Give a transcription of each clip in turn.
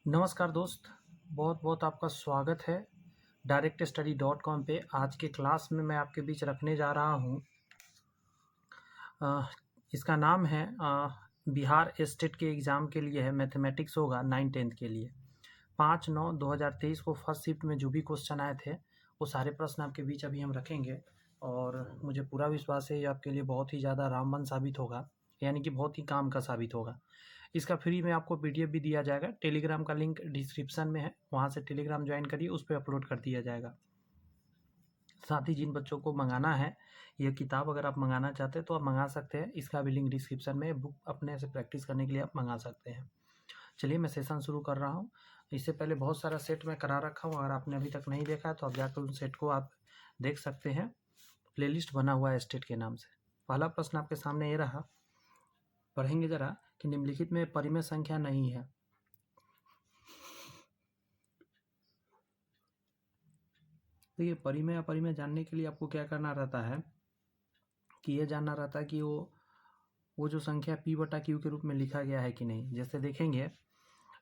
नमस्कार दोस्त, बहुत बहुत आपका स्वागत है directstudy.com पे। आज के क्लास में मैं आपके बीच रखने जा रहा हूँ इसका नाम है बिहार स्टेट के एग्ज़ाम के लिए है, मैथमेटिक्स होगा 9-10 के लिए। 5/9/2023 को फर्स्ट शिफ्ट में जो भी क्वेश्चन आए थे वो सारे प्रश्न आपके बीच अभी हम रखेंगे और मुझे पूरा विश्वास है ये आपके लिए बहुत ही ज़्यादा रामबाण साबित होगा, यानी कि बहुत ही काम का साबित होगा। इसका फ्री में आपको पीडीएफ भी दिया जाएगा। टेलीग्राम का लिंक डिस्क्रिप्शन में है, वहाँ से टेलीग्राम ज्वाइन करिए, उस पर अपलोड कर दिया जाएगा। साथ ही जिन बच्चों को मंगाना है ये किताब, अगर आप मंगाना चाहते हैं तो आप मंगा सकते हैं, इसका भी लिंक डिस्क्रिप्शन में। बुक अपने से प्रैक्टिस करने के लिए आप मंगा सकते हैं। चलिए मैं सेशन शुरू कर रहा हूँ। इससे पहले बहुत सारा सेट मैं करा रखा हूँ, अगर आपने अभी तक नहीं देखा है तो आप जाकर उन सेट को आप देख सकते हैं। प्लेलिस्ट बना हुआ है स्टेट के नाम से। पहला प्रश्न आपके सामने ये रहा, पढ़ेंगे जरा कि निम्नलिखित में परिमेय संख्या नहीं है। देखिए, परिमेय अपरिमेय जानने के लिए आपको क्या करना रहता है कि ये जानना रहता है कि वो जो संख्या p/q के रूप में लिखा गया है कि नहीं। जैसे देखेंगे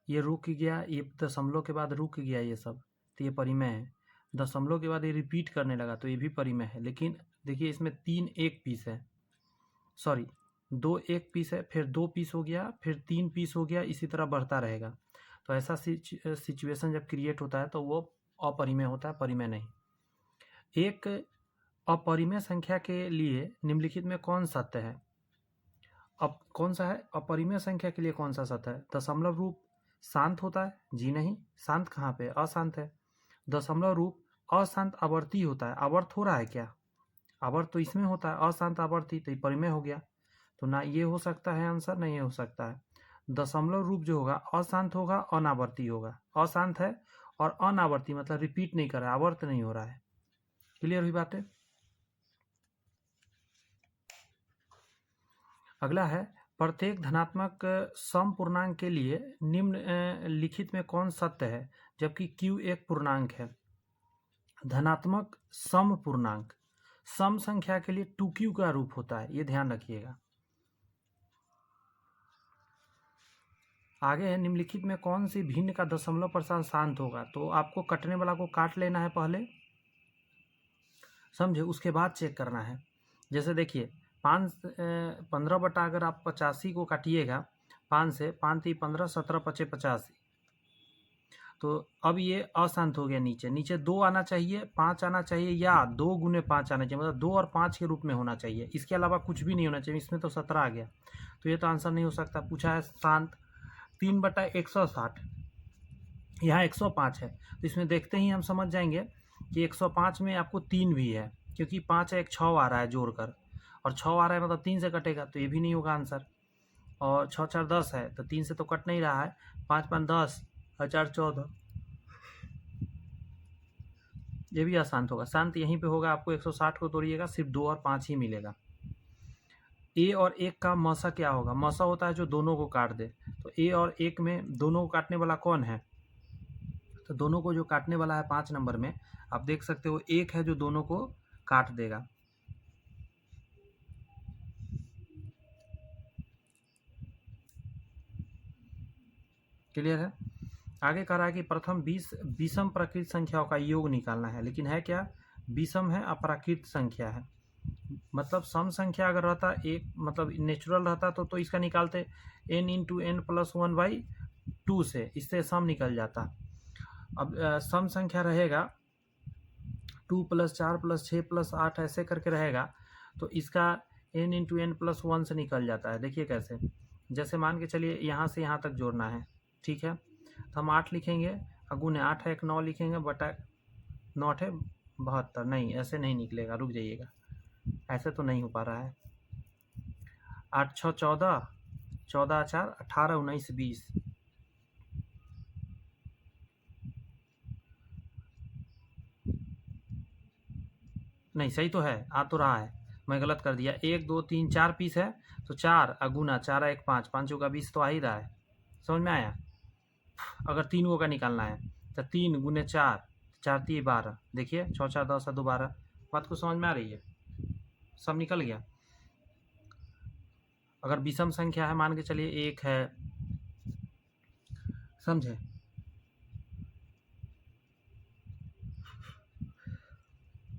ये रुक गया, ये दशमलव के बाद रुक गया, ये सब तो ये परिमेय है। दशमलव के बाद ये रिपीट करने लगा तो ये भी परिमेय है। लेकिन देखिए इसमें 3 एक पीस है, सॉरी 2 एक पीस है, फिर 2 पीस हो गया, फिर 3 पीस हो गया, इसी तरह बढ़ता रहेगा। तो ऐसा सिचुएशन जब क्रिएट होता है तो वो अपरिमेय होता है, परिमेय नहीं। एक अपरिमेय संख्या के लिए निम्नलिखित में कौन सत्य है? अब कौन सा है अपरिमेय संख्या के लिए? कौन सा सत्य है? दशमलव रूप शांत होता है? जी नहीं, शांत कहाँ पे, अशांत है। दशमलव रूप अशांत आवर्ती होता है, आवर्त हो रहा है क्या? आवर्त तो इसमें होता है, अशांत आवर्ती, तो ये परिमेय हो गया। तो ना ये हो सकता है आंसर, नहीं हो सकता है। दशमलव रूप जो होगा अशांत होगा, अनावर्ती होगा। अशांत है और अनावर्ती मतलब रिपीट नहीं कर रहा है, आवर्त नहीं हो रहा है। क्लियर हुई बात है? अगला है, प्रत्येक धनात्मक सम पूर्णांक के लिए निम्न लिखित में कौन सत्य है जबकि q एक पूर्णांक है? धनात्मक सम पूर्णांक सम संख्या के लिए 2q का रूप होता है, ये ध्यान रखिएगा। आगे है, निम्नलिखित में कौन सी भिन्न का दशमलव प्रस्थान शांत होगा? तो आपको कटने वाला को काट लेना है पहले, समझे, उसके बाद चेक करना है। जैसे देखिए 15 अगर आप 85 को काटिएगा 5 से, 5 3 15, 17 5 85, तो अब ये अशांत हो गया। नीचे नीचे 2 आना चाहिए, 5 आना चाहिए, या 2 गुने 5 आना चाहिए, मतलब 2 और 5 के रूप में होना चाहिए। इसके अलावा कुछ भी नहीं होना चाहिए। इसमें तो 17 आ गया, तो ये तो आंसर नहीं हो सकता। पूछा है शांत 3/160, यहाँ 105 है, तो इसमें देखते ही हम समझ जाएंगे कि 105 में आपको 3 भी है, क्योंकि 5 है, एक 6 आ रहा है जोड़कर, और 6 आ रहा है मतलब 3 से कटेगा, तो ये भी नहीं होगा आंसर। और 6 4 10 है, तो 3 से तो कट नहीं रहा है। 5 5 10 और 4 14, ये भी अशांत होगा। शांत यहीं पे होगा, आपको 160 को तोड़िएगा सिर्फ 2 और 5 ही मिलेगा। ए और 1 का मसा क्या होगा? मसा होता है जो दोनों को काट दे, तो ए और 1 में दोनों को काटने वाला कौन है? तो दोनों को जो काटने वाला है 5 नंबर में, आप देख सकते हो 1 है जो दोनों को काट देगा। क्लियर है? आगे कह रहा है कि प्रथम 20 विषम प्राकृत संख्याओं का योग निकालना है, लेकिन है क्या? विषम है, अप्राकृत संख्या है। मतलब सम संख्या अगर रहता एक, मतलब नेचुरल रहता तो इसका निकालते n इंटू एन प्लस 1/2 से, इससे सम निकल जाता। अब सम संख्या रहेगा 2 + 4 + 6 + 8 ऐसे करके रहेगा, तो इसका n इंटू एन प्लस 1 से निकल जाता है। देखिए कैसे, जैसे मान के चलिए यहाँ से यहाँ तक जोड़ना है, ठीक है, तो हम 8 लिखेंगे, गुने 8 है 1 9 लिखेंगे, बटा 9 8 72, नहीं ऐसे नहीं निकलेगा, रुक जाइएगा, ऐसे तो नहीं हो पा रहा है। 8 6 14, 14 4 18 19 20, नहीं सही तो है, आ तो रहा है, मैं गलत कर दिया। 1 2 3 4 पीस है, तो 4 गुना 4 1 5, 5 का 20 तो आ ही रहा है। समझ में आया? अगर 3 को का निकालना है तो 3 गुने 4, 4 3 12, देखिए 6 4 10 2 12, बात को समझ में आ रही है? सब निकल गया। अगर विषम संख्या है, मान के चलिए 1 है, समझे,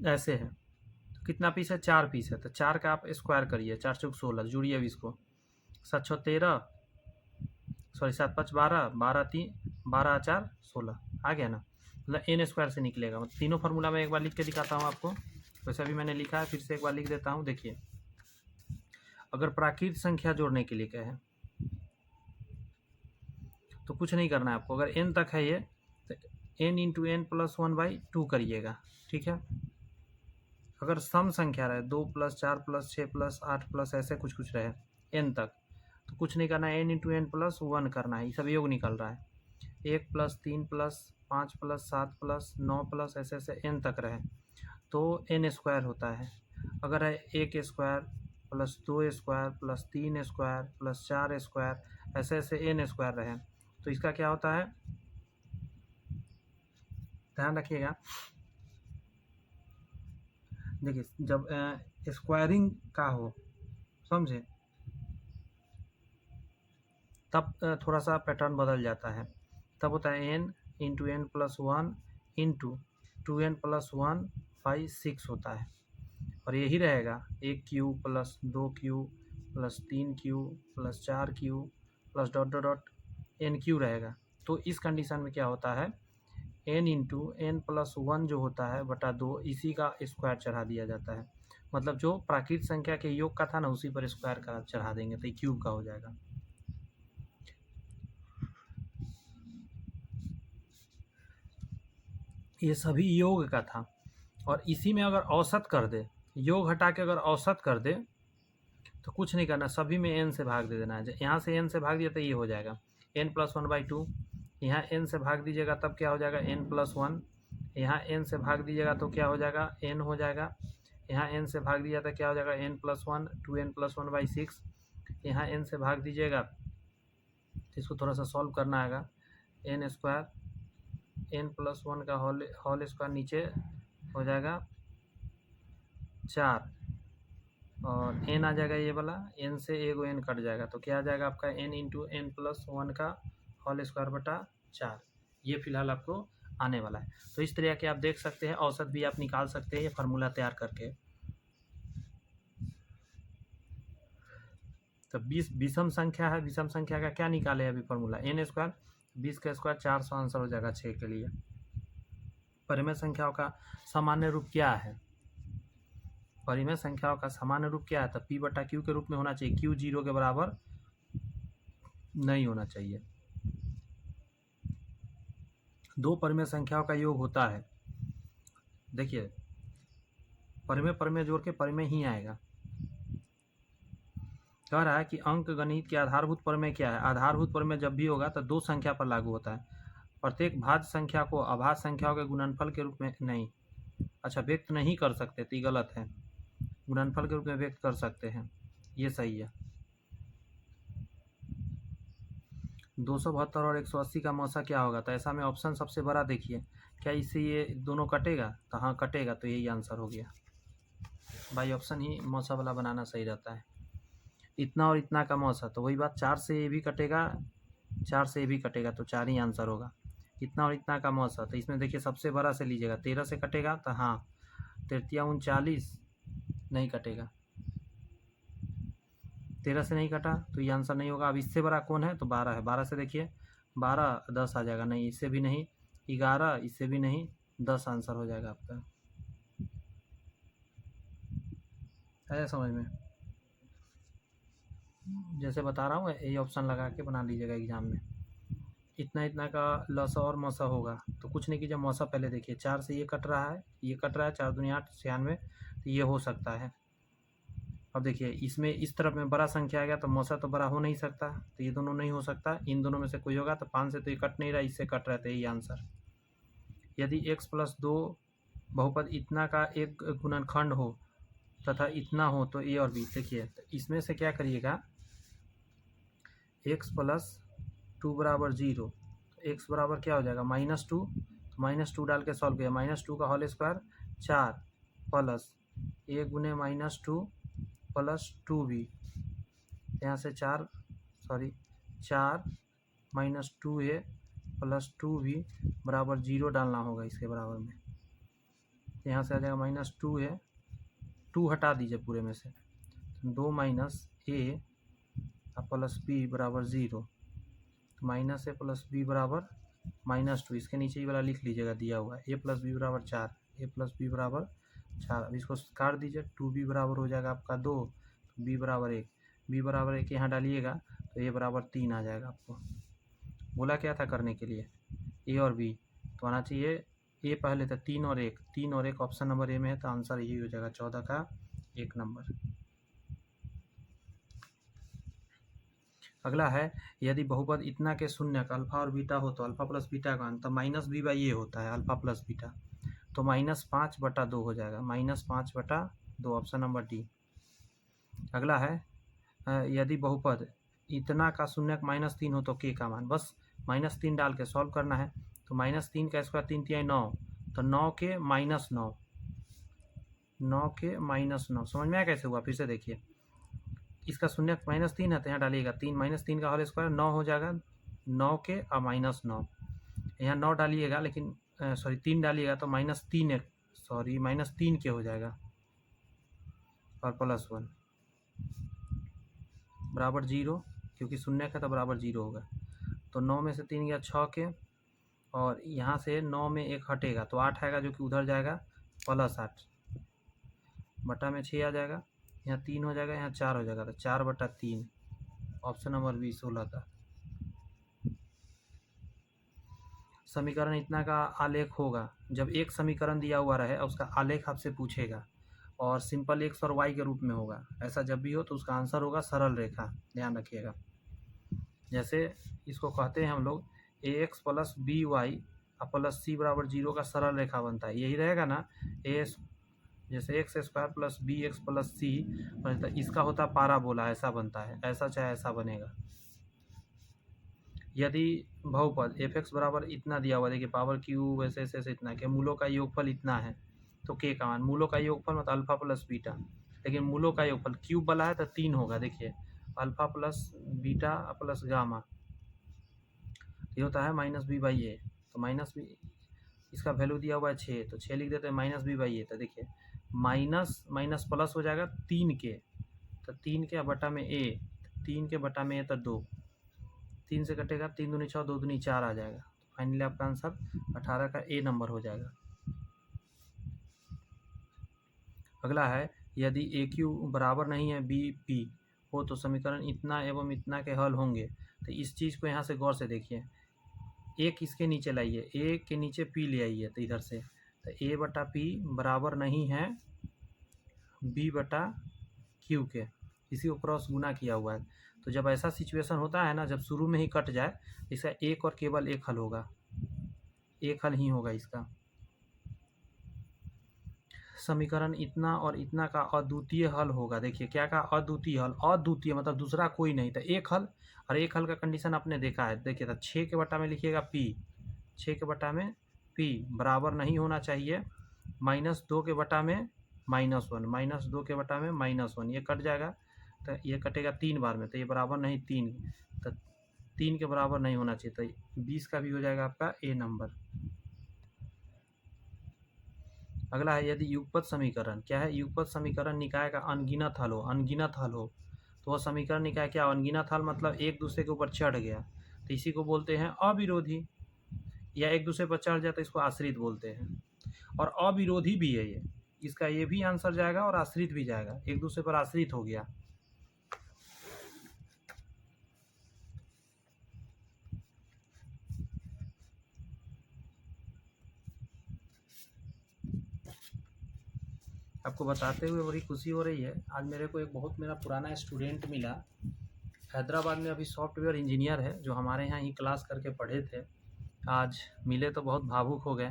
ऐसे है, तो कितना पीस है, 4 पीस है, तो 4 का आप स्क्वायर करिए, 4 चौक 16, जोड़िए अब इसको, 7 छः 13, सॉरी 7 5 12, 12 3 12 4 16, आ गया ना, मतलब एन स्क्वायर से निकलेगा। मतलब तीनों फार्मूला मैं एक बार लिख के दिखाता हूँ आपको, वैसे अभी मैंने लिखा है, फिर से एक बार लिख देता हूँ। देखिए, अगर प्राकृत संख्या जोड़ने के लिए कहें तो कुछ नहीं करना है आपको, अगर एन तक है ये तो एन इंटू एन प्लस 1/2 करिएगा, ठीक है। अगर सम संख्या रहे 2 + 4 + 6 + 8 प्लस ऐसे कुछ कुछ रहे एन तक, तो कुछ नहीं करना है, एन इंटू एन प्लस 1 करना है, ये सब योग निकल रहा है, 1 + 3 + 5 + 7 + 9 प्लस ऐसे ऐसे एन तक रहे तो एन स्क्वायर होता है। अगर है 1 square plus 2 square plus 3 square plus 4 square ऐसे ऐसे एन स्क्वायर रहे तो इसका क्या होता है, ध्यान रखिएगा। देखिए, जब स्क्वायरिंग का हो, समझे, तब थोड़ा सा पैटर्न बदल जाता है, तब होता है n into n plus 1 into 2n + 1/6 होता है, और यही रहेगा 1 cube plus 2 cube plus 3 cube plus 4 cube plus dot dot dot n cube रहेगा। तो इस कंडीशन में क्या होता है, एन इंटू एन प्लस 1 जो होता है बटा 2, इसी का स्क्वायर चढ़ा दिया जाता है, मतलब जो प्राकृत संख्या के योग का था ना उसी पर स्क्वायर का चढ़ा देंगे तो ये क्यूब का हो जाएगा। ये सभी योग का था, और इसी में अगर औसत कर दे, योग हटा के अगर औसत कर दे तो कुछ नहीं करना, सभी में n से भाग दे देना है। यहाँ से n से भाग दिया तो ये हो जाएगा n + 1/2, यहाँ n से भाग दीजिएगा तब क्या हो जाएगा n + 1, यहाँ n से भाग दीजिएगा तो क्या हो जाएगा n हो जाएगा, यहाँ n से भाग दिया तो क्या हो जाएगा n + 1, 2n + 1/6, यहाँ n से भाग दीजिएगा तो इसको थोड़ा सा सॉल्व करना आएगा, n स्क्वायर n + 1 का होल स्क्वायर नीचे हो जाएगा 4, और n आ जाएगा ये वाला, n से एगो n कट जाएगा तो क्या आ जाएगा आपका n इंटू एन प्लस 1 का होल स्क्वायर बटा 4, ये फिलहाल आपको आने वाला है। तो इस तरह के आप देख सकते हैं, औसत भी आप निकाल सकते हैं ये फार्मूला तैयार करके। तो 20 विषम संख्या है, विषम संख्या का क्या निकाले अभी फार्मूला, n स्क्वायर, 20 का स्क्वायर 400 आंसर हो जाएगा 6 के लिए। परिमेय संख्याओं का सामान्य रूप क्या है, परिमेय संख्याओं का सामान्य रूप क्या है, तो p/q के रूप में होना चाहिए, q 0 के बराबर नहीं होना चाहिए। दो परिमेय संख्याओं का योग होता है, देखिए परिमेय परिमेय जोड़ के परिमेय ही आएगा। कह रहा है कि अंक गणित के आधारभूत परिमेय क्या है, आधारभूत परिमेय जब भी होगा तो दो संख्या पर लागू होता है, प्रत्येक भाज्य संख्या को अभाज्य संख्याओं के गुणनफल के रूप में नहीं, अच्छा व्यक्त नहीं कर सकते तो ये गलत है, गुणनफल के रूप में व्यक्त कर सकते हैं, ये सही है। 272 और 180 का मौसा क्या होगा, तो ऐसा में ऑप्शन सबसे बड़ा देखिए, क्या इससे ये दोनों कटेगा, तो हाँ कटेगा, तो यही आंसर हो गया भाई, ऑप्शन ही मौसा वाला बनाना सही रहता है। इतना और इतना का मौसा, तो वही बात, 4 से ये भी कटेगा, 4 से ये भी कटेगा, तो 4 ही आंसर होगा। इतना और इतना का मौसा, तो इसमें देखिए सबसे बड़ा से लीजिएगा, 13 से कटेगा तो हाँ, 13 × 39 नहीं कटेगा, 13 से नहीं कटा तो ये आंसर नहीं होगा। अब इससे बड़ा कौन है, तो 12 है, 12 से देखिए 12 10 आ जाएगा, नहीं इससे भी नहीं, 11 इससे भी नहीं, 10 आंसर हो जाएगा आपका। आया समझ में, जैसे बता रहा हूँ ये ऑप्शन लगा के बना लीजिएगा एग्जाम में। इतना इतना का लसा और मौसा होगा, तो कुछ नहीं कीजिए, मौसा पहले देखिए, 4 से ये कट रहा है, ये कट रहा है, 4 दूनी 8 96, तो ये हो सकता है। अब देखिए इसमें इस तरफ में बड़ा संख्या आ गया तो मौसा तो बड़ा हो नहीं सकता, तो ये दोनों नहीं हो सकता, इन दोनों में से कोई होगा, तो 5 से तो ये कट नहीं रहा, इससे कट रहा, तो यही आंसर। यदि x + 2 बहुपद इतना का एक गुणनखंड हो तथा इतना हो तो a और b, देखिए तो इसमें से क्या करिएगा, x + 2 = 0, तो x बराबर क्या हो जाएगा -2, तो -2 डाल के सॉल्व किया, -2 का होल स्क्वायर 4 प्लस a गुने -2 प्लस 2b, यहाँ से 4 -2a प्लस 2b बराबर 0 डालना होगा इसके बराबर में, यहाँ से आ जाएगा -2 है, 2 हटा दीजिए पूरे में से, 2 माइनस ए प्लस बी बराबर 0, तो माइनस ए प्लस बी बराबर -2, इसके नीचे ये वाला लिख लीजिएगा दिया हुआ है, ए प्लस बी बराबर 4, ए प्लस बी बराबर 4। अब इसको काट दीजिए, 2b बराबर हो जाएगा आपका 2, तो b बराबर 1, b बराबर 1 यहाँ डालिएगा तो ए बराबर 3 आ जाएगा। आपको बोला क्या था करने के लिए, ए और बी, तो आना चाहिए ए पहले था 3 और 1, 3 और 1 ऑप्शन नंबर ए में है, तो आंसर यही हो जाएगा 14 का 1 नंबर। अगला है, यदि बहुपद इतना के शून्यक अल्फा और बीटा हो तो अल्फा प्लस बीटा का अंतर माइनस बी बाई ए होता है, अल्फा प्लस बीटा, तो -5/2 हो जाएगा, -5/2 ऑप्शन नंबर डी। अगला है, यदि बहुपद इतना का शून्यक -3 हो तो के का मान, बस -3 डाल के सॉल्व करना है, तो -3 का स्क्वायर 3 तिहाई 9, तो 9 के -9, 9 के -9, समझ में आया कैसे हुआ, फिर से देखिए, इसका शून्यक -3 है तो यहाँ डालिएगा 3, -3 का होल स्क्वायर 9 हो जाएगा, 9 के और -9, यहाँ 9 डालिएगा, लेकिन सॉरी 3 डालिएगा तो -3 -3 के हो जाएगा, और +1 बराबर 0, क्योंकि शून्य है तो बराबर 0 होगा, तो 9 में से 3 गया 6 के, और यहाँ से 9 में 1 हटेगा तो 8 आएगा, जो कि उधर जाएगा +8 बटा में 6 आ जाएगा, यहाँ 3 हो जाएगा, यहाँ 4 हो जाएगा, तो 4/3 ऑप्शन नंबर बी 16 का। समीकरण इतना का आलेख होगा, जब एक समीकरण दिया हुआ रहे और उसका आलेख आपसे पूछेगा और सिंपल एक्स और वाई के रूप में होगा, ऐसा जब भी हो तो उसका आंसर होगा सरल रेखा, ध्यान रखिएगा। जैसे इसको कहते हैं हम लोग ax plus B Y plus C बराबर 0 का सरल रेखा बनता है, यही रहेगा ना, एस जैसे x² plus B X plus C, इसका होता पाराबोला, ऐसा बनता है, ऐसा चाहे ऐसा बनेगा। यदि बहुपद f(x) बराबर इतना दिया हुआ, देखिए पावर क्यूब ऐसे ऐसे इतना के मूलों का योगफल इतना है, तो के का मान, मूलों का योगफल मतलब अल्फा प्लस बीटा, लेकिन मूलों का योगफल क्यूब वाला है तो 3 होगा, देखिए alpha plus beta plus gamma, ये होता है -b/a, तो -b, इसका वैल्यू दिया हुआ है 6, तो 6 लिख देते हैं -b/a, तो देखिए माइनस माइनस प्लस हो जाएगा 3 के, तो 3 के बटा में a, 3 के बटा में a तो 2, 3 से कटेगा 3 दूनी 6, 2 दूनी 4 आ जाएगा, तो फाइनली आपका आंसर 18 का ए नंबर हो जाएगा। अगला है, यदि ए क्यू बराबर नहीं है बी पी हो तो समीकरण इतना एवं इतना के हल होंगे, तो इस चीज़ को यहाँ से गौर से देखिए, ए किसके नीचे लाइए, ए के नीचे पी ले आइए, तो इधर से, तो ए बटा पी बराबर नहीं है बी बटा क्यू के, इसी को क्रॉस गुना किया हुआ है, तो जब ऐसा सिचुएशन होता है ना, जब शुरू में ही कट जाए, इसका एक और केवल एक हल होगा, एक हल ही होगा इसका। समीकरण इतना और इतना का अद्वितीय हल होगा, देखिए क्या का अद्वितीय हल, अद्वितीय मतलब दूसरा कोई नहीं, तो एक हल, और एक हल का कंडीशन आपने देखा है, देखिए तो 6 के बटा में लिखिएगा पी, 6 के बटा में पी बराबर नहीं होना चाहिए -2 के बटा में -1, -2 के बटा में -1, ये कट जाएगा, तो ये कटेगा 3 बार में, तो ये बराबर नहीं 3, तो 3 के बराबर नहीं होना चाहिए, तो 20 का भी हो जाएगा आपका ए नंबर। अगला है, यदि युगपत समीकरण, क्या है, युगपत समीकरण निकाय का अनगिनत हल हो, अनगिनत हल हो, तो वह समीकरण निकाय क्या, अनगिनत हल मतलब एक दूसरे के ऊपर चढ़ गया, तो इसी को बोलते हैं अविरोधी, या एक दूसरे पर चढ़ जाए तो इसको आश्रित बोलते हैं, और अविरोधी भी है ये, इसका ये भी आंसर जाएगा और आश्रित भी जाएगा, एक दूसरे पर आश्रित हो गया। आपको बताते हुए बड़ी खुशी हो रही है, आज मेरे को एक बहुत मेरा पुराना स्टूडेंट मिला, हैदराबाद में अभी सॉफ्टवेयर इंजीनियर है, जो हमारे यहाँ ही क्लास करके पढ़े थे, आज मिले तो बहुत भावुक हो गए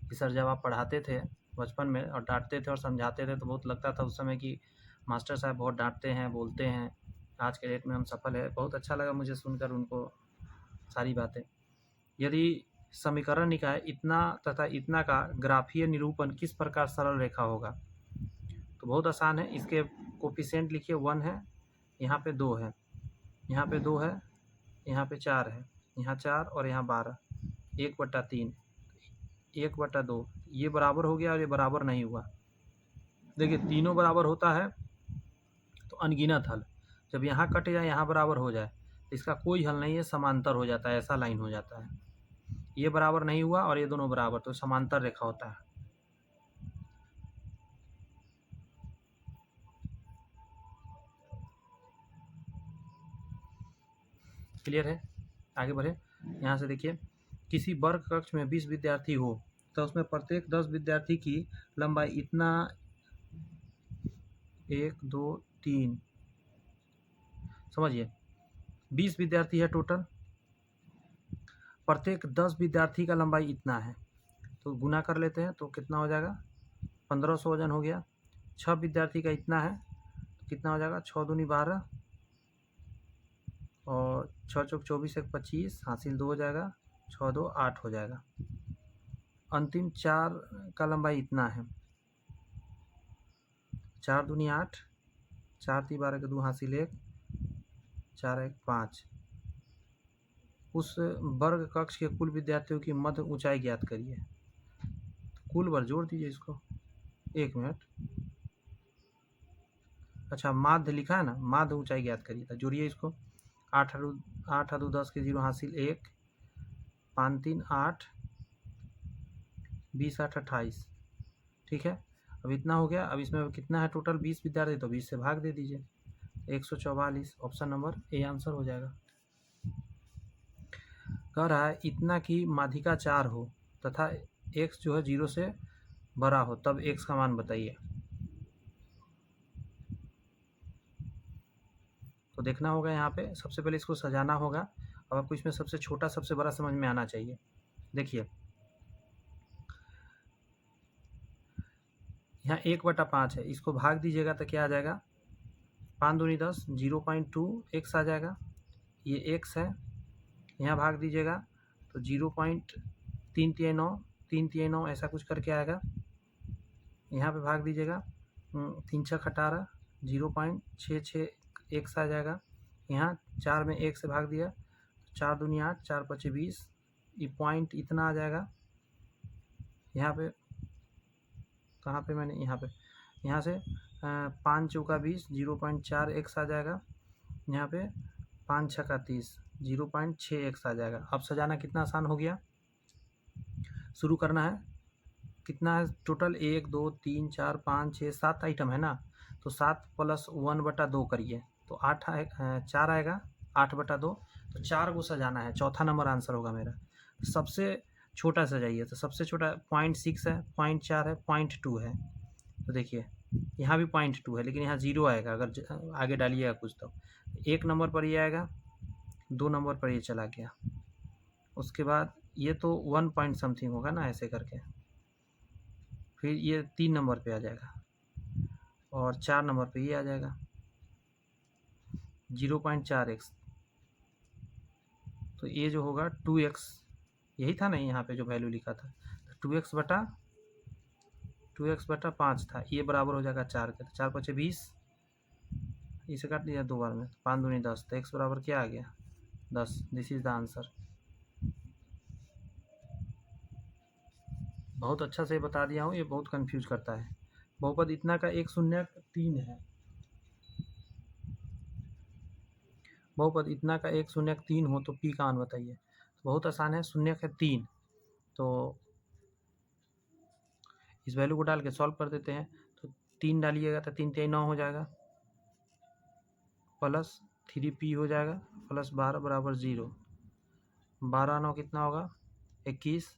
कि सर जब आप पढ़ाते थे बचपन में और डांटते थे और समझाते थे तो बहुत लगता था उस समय कि मास्टर साहब बहुत डांटते हैं, बोलते हैं, आज के डेट में हम सफल है, बहुत अच्छा लगा मुझे सुनकर उनको सारी बातें। यदि समीकरण निकाय इतना तथा इतना का ग्राफीय निरूपण किस प्रकार सरल रेखा होगा, तो बहुत आसान है, इसके कोफिशिएंट लिखिए 1 है, यहाँ पे 2 है, यहाँ पे 2 है, यहाँ पे 4 है, यहाँ 4 और यहाँ 12, 1/3, 1/2, ये बराबर हो गया और ये बराबर नहीं हुआ। देखिए तीनों बराबर होता है तो अनगिनत हल, जब यहाँ कट जाए यहाँ बराबर हो जाए तो इसका कोई हल नहीं है, समांतर हो जाता है, ऐसा लाइन हो जाता है। ये बराबर नहीं हुआ और ये दोनों बराबर, तो समांतर रेखा होता है। क्लियर है? आगे बढ़े। यहाँ से देखिए, किसी वर्ग कक्ष में 20 विद्यार्थी हो तो उसमें प्रत्येक 10 विद्यार्थी की लंबाई इतना, 1 2 3, समझिए 20 विद्यार्थी है टोटल, प्रत्येक 10 विद्यार्थी का लंबाई इतना है, तो गुना कर लेते हैं तो कितना हो जाएगा, 1500 वजन हो गया। 6 विद्यार्थी का इतना है तो कितना हो जाएगा, 6 दूनी 12 और 6 चौक 24, 1 25, हासिल 2 हो जाएगा, 6 2 8 हो जाएगा। अंतिम 4 का लंबाई इतना है, 4 दूनी 8, 4 3 12 के 2 हासिल 1, 4 1 5। उस वर्ग कक्ष के कुल विद्यार्थियों की मध्य ऊंचाई ज्ञात करिए। कुल बार जोड़ दीजिए इसको, 1 मिनट। अच्छा माध्य लिखा है ना, माध्य ऊंचाई ज्ञात करिए, तो जोड़िए इसको। 8 आठू 10 के 0 हासिल 1, 5 3 8, 20 8 28। ठीक है, अब इतना हो गया। अब इसमें कितना है टोटल, 20 विद्यार्थी, तो 20 से भाग दे दीजिए, 144। ऑप्शन नंबर ए आंसर हो जाएगा। कह रहा है इतना की माध्यिका 4 हो तथा x जो है 0 से बड़ा हो, तब x का मान बताइए। तो देखना होगा यहाँ पे, सबसे पहले इसको सजाना होगा। अब आपको इसमें सबसे छोटा सबसे बड़ा समझ में आना चाहिए। देखिए यहाँ 1/5 है, इसको भाग दीजिएगा तो क्या आ जाएगा, 5 दूनी 10, 0.2 x आ जाएगा। ये x है, यहाँ भाग दीजिएगा तो 0.339, 339 ऐसा कुछ करके आएगा। यहाँ पे भाग दीजिएगा 3 6 18, 0.66 x आ जाएगा। यहाँ 4 में 1 से भाग दिया, 4 दूनी 8, 4 5 20, ये पॉइंट इतना आ जाएगा। यहाँ पे कहाँ पे मैंने, यहाँ से 5 चौका 20, 0.4 x आ जाएगा। यहाँ पे 5 छक्का 30, 0.6 x आ जाएगा। अब सजाना कितना आसान हो गया। शुरू करना है, कितना है टोटल, 1 2 3 4 5 6 7 आइटम है ना, तो 7 + 1/2 करिए तो 4 आएगा, 8/2, तो 4 को सजाना है। चौथा नंबर आंसर होगा मेरा। सबसे छोटा सजाइए, तो सबसे छोटा 0.6 है, 0.4 है, 0.2 है। तो देखिए यहाँ भी 0.2 है, लेकिन यहाँ 0 आएगा अगर आगे डालिएगा कुछ तो। 1 नंबर पर ये आएगा, 2 नंबर पर ये चला गया, उसके बाद ये तो 1 पॉइंट समथिंग होगा ना, ऐसे करके फिर ये 3 नंबर पे आ जाएगा और 4 नंबर पे ये आ जाएगा 0.4x। तो ये जो होगा 2x, यही था ना यहाँ पे जो वैल्यू लिखा था, तो 2x/5 था, ये बराबर हो जाएगा 4 के। तो 4 5 20, इसे काट दिया 2 बार में, 5 दूनी 10, तो x बराबर क्या आ गया, 10। This is the answer. बहुत अच्छा से बता दिया हूँ, ये बहुत कंफ्यूज करता है। बहुपद इतना का 1 शून्य 3 है, बहुपद इतना का 1 शून्य 3 हो तो p का मान बताइए। बहुत आसान है, शून्य है 3, तो इस वैल्यू को डाल के सॉल्व कर देते हैं। तो 3 डालिएगा तो 3 3 9 हो जाएगा, प्लस 3p हो जाएगा, प्लस 12 बराबर 0, 12 9 कितना होगा 21,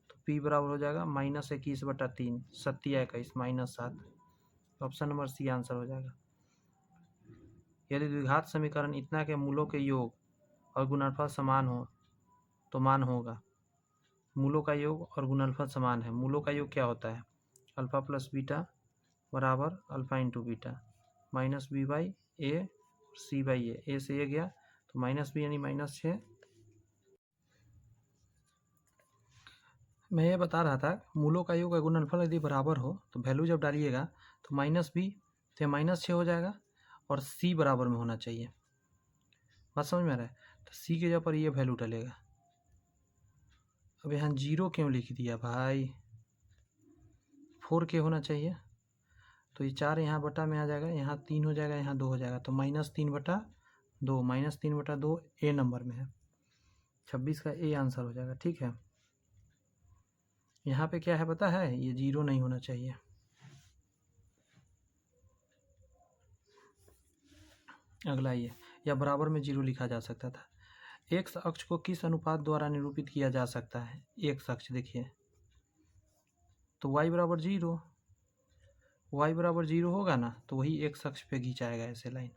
तो p बराबर हो जाएगा -21/3, 7 21 -7। ऑप्शन नंबर सी आंसर हो जाएगा। यदि द्विघात समीकरण इतना के मूलों के योग और गुणनफल समान हो तो मान होगा। मूलों का योग और गुणनफल समान है। मूलों का योग क्या होता है, अल्फा प्लस बीटा बराबर alpha into beta, -b/a c/a, a से a गया तो -b यानी -6। मैं ये बता रहा था मूलों का योग और गुणनफल यदि बराबर हो तो वैल्यू जब डालिएगा तो -b तो -6 हो जाएगा और c बराबर में होना चाहिए। बात समझ में आ रहा है, तो c के जगह पर ये वैल्यू डलेगा। अब यहाँ 0 क्यों लिख दिया भाई, 4K होना चाहिए। तो ये 4 यहाँ बटा में आ जाएगा, यहाँ 3 हो जाएगा, यहाँ 2 हो जाएगा, तो -3/2, -3/2 ए नंबर में है, 26 का ए आंसर हो जाएगा। ठीक है, यहाँ पे क्या है पता है, ये 0 नहीं होना चाहिए। अगला ये, या बराबर में 0 लिखा जा सकता था। एक्स अक्ष को किस अनुपात द्वारा निरूपित किया जा सकता है? एक्स अक्ष देखिए, तो y बराबर 0, y बराबर 0 होगा ना, तो वही एक्स अक्ष पे खींचाएगा ऐसे लाइन।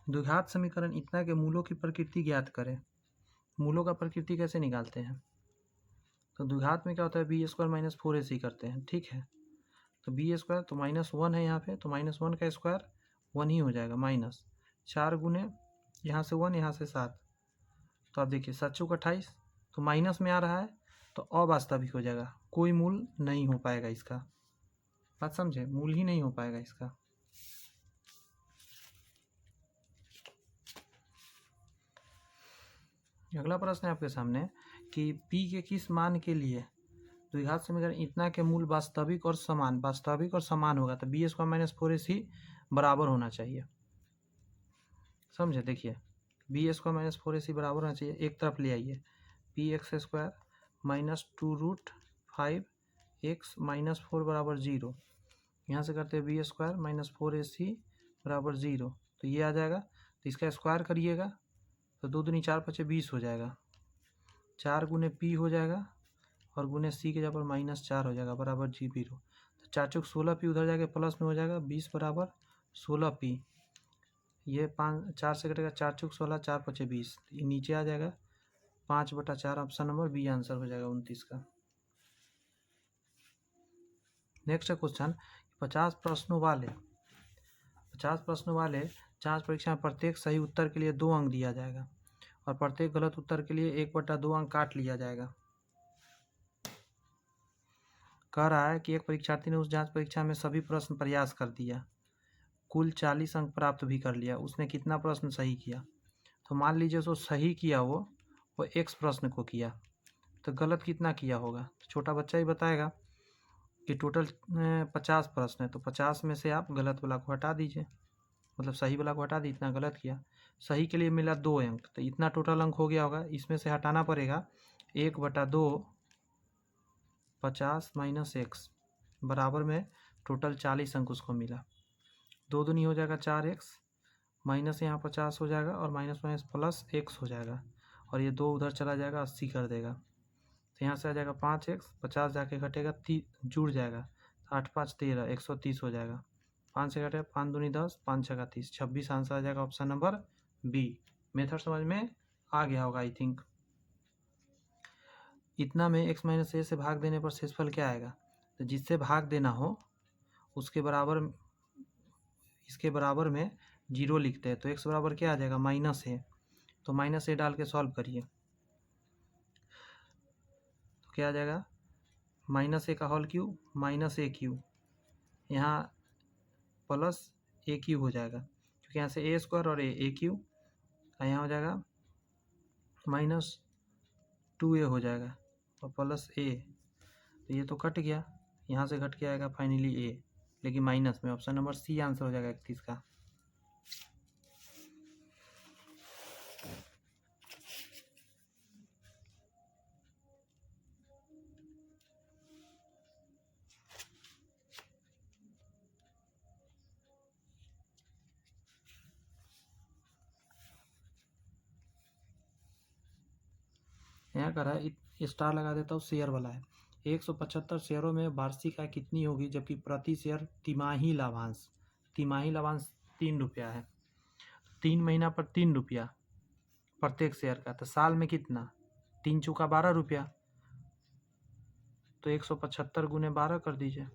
द्विघात समीकरण इतना के मूलों की प्रकृति ज्ञात करें। मूलों का प्रकृति कैसे निकालते हैं? तो द्विघात में क्या होता है, b² - 4ac करते हैं। ठीक है, तो b² तो -1 है यहाँ पे, तो -1 का स्क्वायर 1 ही हो जाएगा, माइनस 4 गुने यहाँ से 1, यहाँ से 7, तो आप देखिए 7 चौक 28, तो माइनस में आ रहा है तो अवास्तविक हो जाएगा, कोई मूल नहीं हो पाएगा इसका। बात समझे, मूल ही नहीं हो पाएगा इसका। अगला प्रश्न है आपके सामने कि p के किस मान के लिए द्विघात समीकरण इतना के मूल वास्तविक और समान होगा, तो b² - 4ac बराबर होना चाहिए। समझे, देखिए b² - 4ac बराबर होना चाहिए, एक तरफ ले आइए, px² -2√5 x - 4 बराबर 0, यहाँ से करते हैं b² - 4ac बराबर 0, तो ये आ जाएगा, तो इसका स्क्वायर करिएगा तो 2 दूनी 4 × 5 = 20 हो जाएगा, 4 गुने p हो जाएगा और गुने c के जगह पर -4 हो जाएगा बराबर 0, तो 4 चौक 16p उधर जाके प्लस में हो जाएगा, 20 बराबर 16p, ये 4 से कटेगा, 4 चौक 16, 4 × 5 = 20, ये नीचे आ जाएगा 5/4, ऑप्शन नंबर बी आंसर हो जाएगा 29 का। नेक्स्ट क्वेश्चन, 50 प्रश्नों वाले जांच परीक्षा में प्रत्येक सही उत्तर के लिए 2 अंक दिया जाएगा और प्रत्येक गलत उत्तर के लिए 1/2 अंक काट लिया जाएगा। कह रहा है कि एक परीक्षार्थी ने उस जांच परीक्षा में सभी प्रश्न प्रयास कर दिया, कुल 40 अंक प्राप्त भी कर लिया, उसने कितना प्रश्न सही किया? तो मान लीजिए जो सही किया वो x प्रश्न को किया, तो गलत कितना किया होगा? तो छोटा बच्चा ही बताएगा कि टोटल 50 प्रश्न है, तो 50 में से आप गलत वाला को हटा दीजिए, मतलब सही वाला को हटा दी, इतना गलत किया, सही के लिए मिला 2 अंक, तो इतना टोटल अंक हो गया होगा, इसमें से हटाना पड़ेगा 1/2 50 - x बराबर में टोटल 40 अंक उसको मिला, 2 दूनी हो जाएगा 4x, माइनस यहाँ 50 हो जाएगा और माइनस प्लस x हो जाएगा, और ये 2 उधर चला जाएगा 80 कर देगा, तो यहाँ से आ जाएगा 5x, 50 जाके घटेगा, जुड़ जाएगा, 8 × 5 = 13, 130 हो जाएगा, 5 से घटेगा 5 दूनी 10, 5 × 6 = 30, 26 आंसर आ जाएगा, ऑप्शन नंबर बी। मेथड समझ में आ गया होगा आई थिंक। इतना में x - a से भाग देने पर शेषफल क्या आएगा? तो जिससे भाग देना हो उसके बराबर, इसके बराबर में 0 लिखते हैं, तो x बराबर क्या आ जाएगा, -a, तो -a डाल के सॉल्व करिए, तो क्या आ जाएगा, -a का होल क्यूब -a³, यहाँ प्लस a³ हो जाएगा, क्योंकि यहाँ से a² और a³ यहाँ हो जाएगा -2a हो जाएगा और प्लस a, तो ये तो कट गया, यहाँ से घट के आएगा फाइनली a, लेकिन माइनस में, ऑप्शन नंबर सी आंसर हो जाएगा 31 का। यहाँ कर रहा है, स्टार लगा देता हूँ, शेयर वाला है, 175 शेयरों में वार्षिक आय कितनी होगी, जबकि प्रति शेयर तिमाही लाभांश 3 रुपया है, 3 महीना पर 3 रुपया प्रत्येक शेयर का, तो साल में कितना, 3 चौका 12 रुपया, तो 175 गुने 12 कर दीजिए,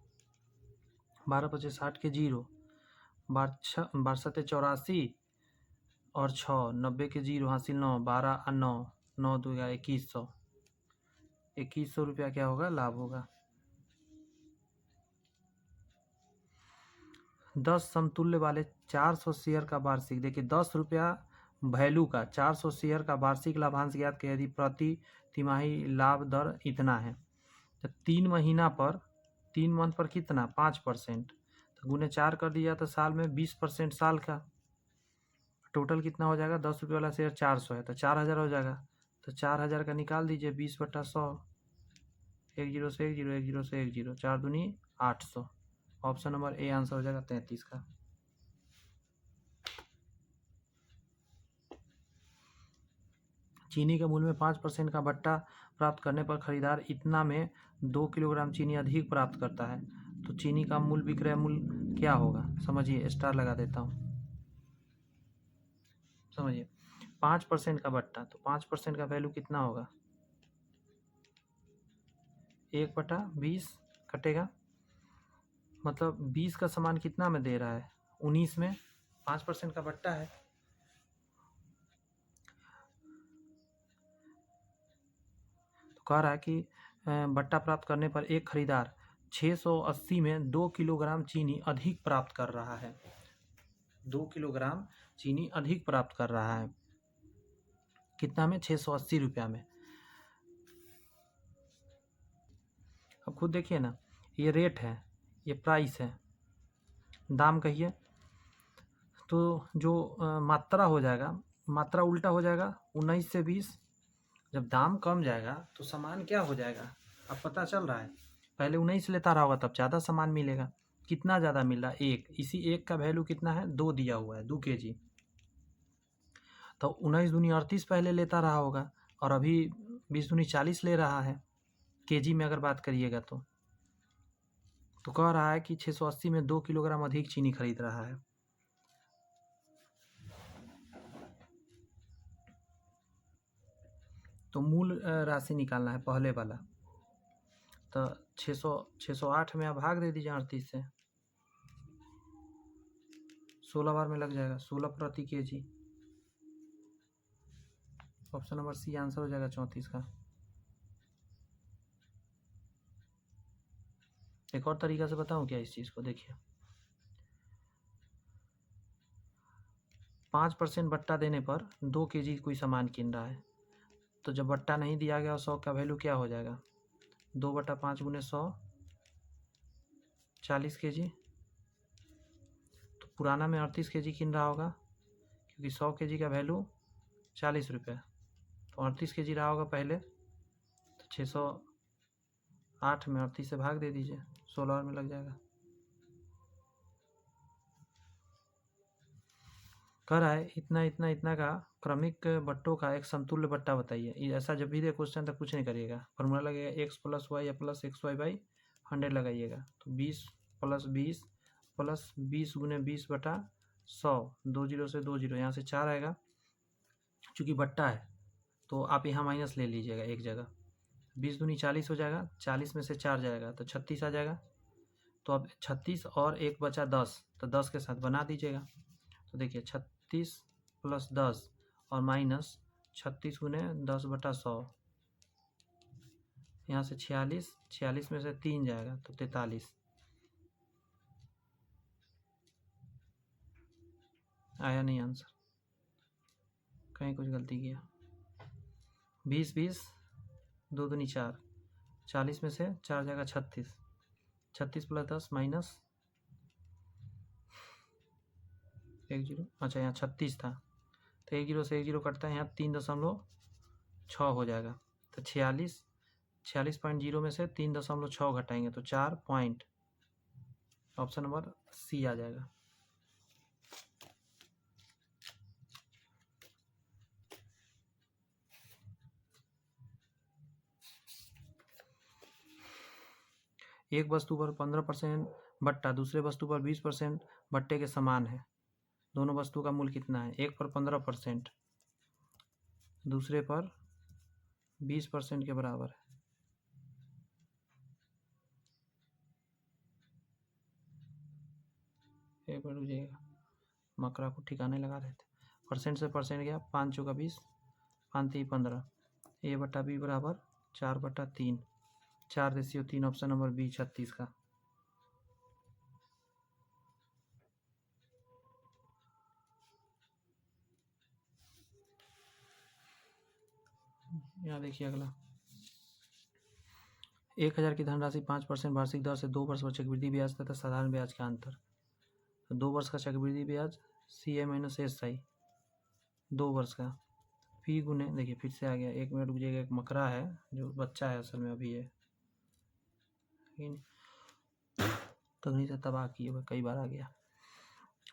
12 × 5 = 60 के 0, 12 × 7 = 84 और 6 90 के 0 हासिल 9, 12 और 9 9 2 = 2100, 2100 रुपया क्या होगा, लाभ होगा। 10 समतुल्य वाले 400 शेयर का वार्षिक, देखिए 10 रुपया वैल्यू का 400 शेयर का वार्षिक लाभांश ज्ञात किया, यदि प्रति तिमाही लाभ दर इतना है। तो 3 मंथ पर कितना 5%, तो गुने 4 कर दिया तो साल में 20% साल का। टोटल कितना हो जाएगा, 10 रुपये वाला शेयर 400 है तो 4000 हो जाएगा। तो 4000 का निकाल दीजिए 20/100, 1 0 से 1 0, 1 0 से 1 0, 4 दूनी 800। ऑप्शन नंबर ए आंसर हो जाएगा 33 का। चीनी के मूल्य में 5% का बट्टा प्राप्त करने पर खरीदार इतना में 2 किलोग्राम चीनी अधिक प्राप्त करता है, तो चीनी का मूल्य विक्रय मूल्य क्या होगा? समझिए, स्टार लगा देता हूँ। समझिए 5% का बट्टा, तो 5% का वैल्यू कितना होगा, 1/20 कटेगा, मतलब 20 का सामान कितना में दे रहा है, 19 में। 5% का बट्टा है, तो कह रहा है कि बट्टा प्राप्त करने पर एक खरीदार 680 में 2 किलोग्राम चीनी अधिक प्राप्त कर रहा है। 2 किलोग्राम चीनी अधिक प्राप्त कर रहा है, कितना में, 680 रुपया में। अब खुद देखिए ना, ये रेट है, ये प्राइस है, दाम कहिए, तो जो मात्रा हो जाएगा, मात्रा उल्टा हो जाएगा 19 से 20। जब दाम कम जाएगा तो सामान क्या हो जाएगा, अब पता चल रहा है। पहले 19 लेता रहा होगा तब ज़्यादा सामान मिलेगा। कितना ज़्यादा मिल रहा है, 1, इसी 1 का वैल्यू कितना है, 2 दिया हुआ है, 2 kg। तो 19 दूनी 38 पहले लेता रहा होगा, और अभी 20 दूनी 40 ले रहा है kg में अगर बात करिएगा तो कह रहा है कि 680 में 2 किलोग्राम अधिक चीनी खरीद रहा है। तो मूल राशि निकालना है पहले वाला, तो 608 में आप भाग दे दीजिए 38 से, 16 बार में लग जाएगा, 16 प्रति kg। Option number C answer हो जाएगा 34 का। एक और तरीका से बताऊं क्या इस चीज़ को, देखिए 5% बट्टा देने पर 2 kg कोई सामान किन रहा है, तो जब बट्टा नहीं दिया गया 100 का वैल्यू क्या हो जाएगा, 2/5 गुने 100, 40 kg। तो पुराना में 38 kg किन रहा होगा, क्योंकि 100 kg का वैल्यू 40 रुपये, तो 38 kg रहा होगा पहले। तो 608 में 38 से भाग दे दीजिए, 16 में लग जाएगा। कह रहा है इतना इतना इतना का क्रमिक बट्टों का एक समतुल्य बट्टा बताइए। ऐसा जब भी दे क्वेश्चन तो कुछ नहीं करिएगा, फॉर्मूला लगेगा x + y या प्लस XY/100 लगाइएगा। तो 20 + 20 प्लस 20 गुने 20/100, 2 0 से 2 0, यहाँ से 4 आएगा। चूँकि बट्टा है तो आप यहाँ माइनस ले लीजिएगा एक जगह, 20 दूनी 40 हो जाएगा, 40 में से 4 जाएगा तो 36 आ जाएगा। तो अब 36 और 1 बचा 10, तो 10 के साथ बना दीजिएगा। तो देखिए 36 + 10 और माइनस 36 गुने 10/100, यहाँ से 46, 46 में से 3 जाएगा तो 43। आया नहीं आंसर, कहीं कुछ गलती किया। 20 20, 2 दूनी 4, 40 में से 4 जाएगा 36, 36 + 10 माइनस 1 0, अच्छा यहाँ 36 था, तो 1 0 से 1 0 कटता है, यहाँ 3.6 हो जाएगा। तो 46.0 में से 3.6 घटाएंगे तो 4 पॉइंट। ऑप्शन नंबर सी आ जाएगा। एक वस्तु पर 15% बट्टा दूसरे वस्तु पर 20% बट्टे के समान है, दोनों वस्तु का मूल्य कितना है, एक पर 15% दूसरे पर 20% के बराबर है। एक बार रुझिएगा, मकरा को ठिकाने लगा रहे थे। परसेंट से परसेंट गया, 5 चौका 20, 5 3 15, A/B बराबर 4/3, 4/3। ऑप्शन नंबर बी 36 का। यहाँ देखिए अगला 1000 की धनराशि 5% वार्षिक दर से 2 वर्ष पर चक्रवृद्धि ब्याज तथा साधारण ब्याज का अंतर। तो 2 वर्ष का चक्रवृद्धि ब्याज CI माइनस SI 2 वर्ष का P गुने, देखिए फिर से आ गया, 1 मिनट रुकिएगा, एक मकरा है जो बच्चा है असल में अभी है, तगड़ी से तबाह किए हुए, कई बार आ गया।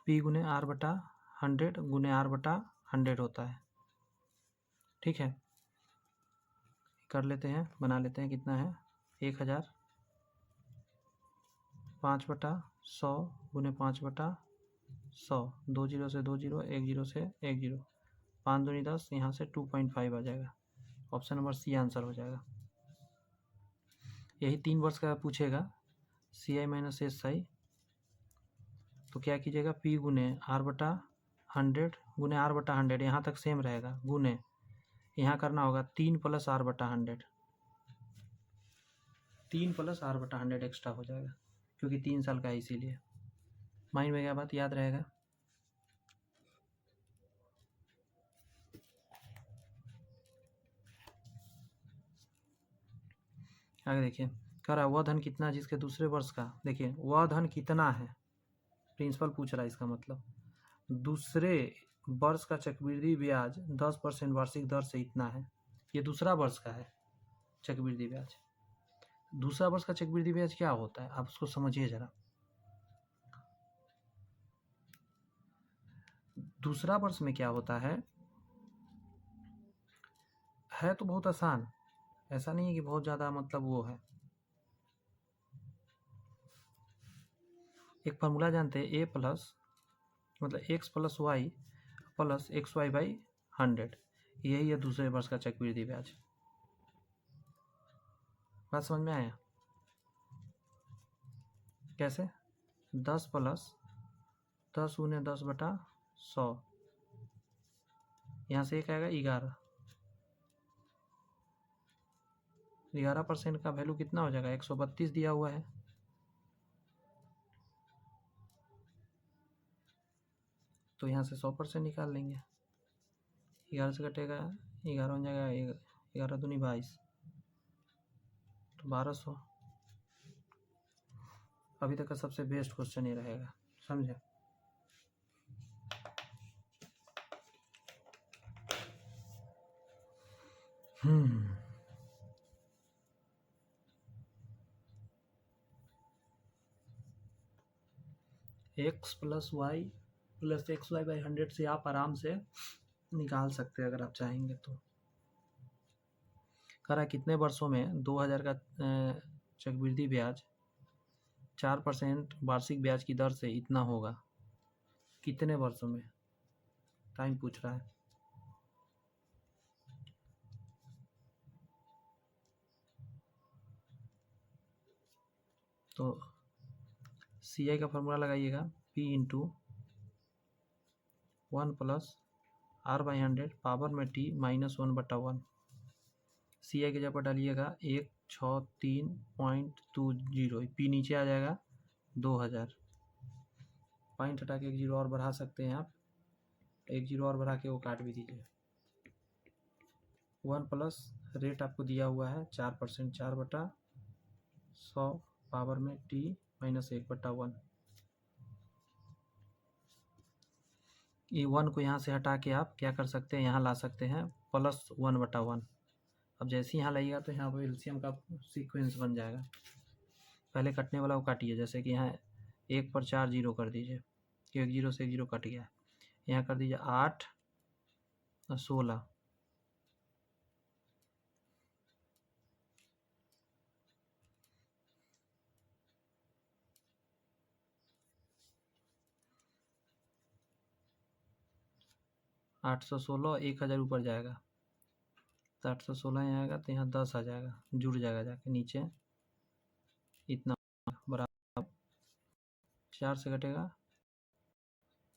P गुने R बटा 100 गुने R बटा 100 होता है, ठीक है। कर लेते हैं, बना लेते हैं, कितना है 1000 5 बटा 100 गुने 5 बटा 100, 2 जीरो से 2 जीरो, 1 जीरो से 1 जीरो, 5 दूनी 10, यहाँ से 2.5 आ जाएगा। ऑप्शन नंबर C आंसर हो जाएगा। यही 3 वर्ष का पूछेगा CI माइनस SI, तो क्या कीजिएगा P गुने R बटा 100 गुने R बटा 100, यहाँ तक सेम रहेगा, गुने यहाँ करना होगा 3 प्लस R बटा 100, 3 प्लस R बटा 100 एक्स्ट्रा हो जाएगा, क्योंकि 3 साल का है इसीलिए। माइंड में क्या बात याद रहेगा। आगे देखिए, कह रहा है वह धन कितना जिसके दूसरे वर्ष का, देखिए वह धन कितना है, प्रिंसिपल पूछ रहा है, इसका मतलब दूसरे वर्ष का चक्रवृद्धि ब्याज 10% वार्षिक दर से इतना है। ये दूसरा वर्ष का है चक्रवृद्धि ब्याज। दूसरा वर्ष का चक्रवृद्धि ब्याज क्या होता है, आप उसको समझिए जरा। दूसरा वर्ष में क्या होता है तो बहुत आसान, ऐसा नहीं है कि बहुत ज़्यादा मतलब वो है। एक फार्मूला जानते हैं, A प्लस मतलब x plus Y plus XY by 100, यही है दूसरे वर्ष का चक्रवृद्धि ब्याज। बात समझ में आया। कैसे, 10 प्लस 10 गुने 10 बटा 100, यहाँ से एक आएगा 11% का वैल्यू कितना हो जाएगा, 132 दिया हुआ है, तो यहाँ से 100% निकाल लेंगे। 11 से कटेगा 11 हो जाएगा, 11 दूनी 22, तो 1200। अभी तक का सबसे बेस्ट क्वेश्चन ये रहेगा, समझे। x plus Y plus XY by 100 से आप आराम से निकाल सकते हैं अगर आप चाहेंगे तो। कह रहा है कितने वर्षों में 2000 का चक्रवृद्धि ब्याज 4% वार्षिक ब्याज की दर से इतना होगा, कितने वर्षों में, टाइम पूछ रहा है। तो CI का फॉर्मूला लगाइएगा, P into 1 plus R by 100 power में T माइनस 1 बटा 1। CI की जगह पर डालिएगा 163.20, P नीचे आ जाएगा 2000, पॉइंट हटा के 1 जीरो और बढ़ा सकते हैं आप, 1 जीरो और बढ़ा के वो काट भी दीजिए। 1 प्लस रेट आपको दिया हुआ है 4%, 4 बटा 100 पावर में T माइनस 1 बटा 1। ये 1 को यहाँ से हटा के आप क्या कर सकते हैं, यहाँ ला सकते हैं प्लस 1 बटा 1। अब जैसे यहाँ लाइएगा तो यहाँ पर एलसीएम का सीक्वेंस बन जाएगा। पहले कटने वाला को काटिए, जैसे कि यहाँ 1 पर 4 जीरो कर दीजिए, 1 जीरो से 1 जीरो कट गया, यहाँ कर दीजिए 8 और 16, आठ सौ 16, 1000 ऊपर जाएगा तो 816 यहाँ आएगा, तो यहाँ 10 आ जाएगा, जुड़ जाएगा जाके नीचे, इतना बराबर 4 से कटेगा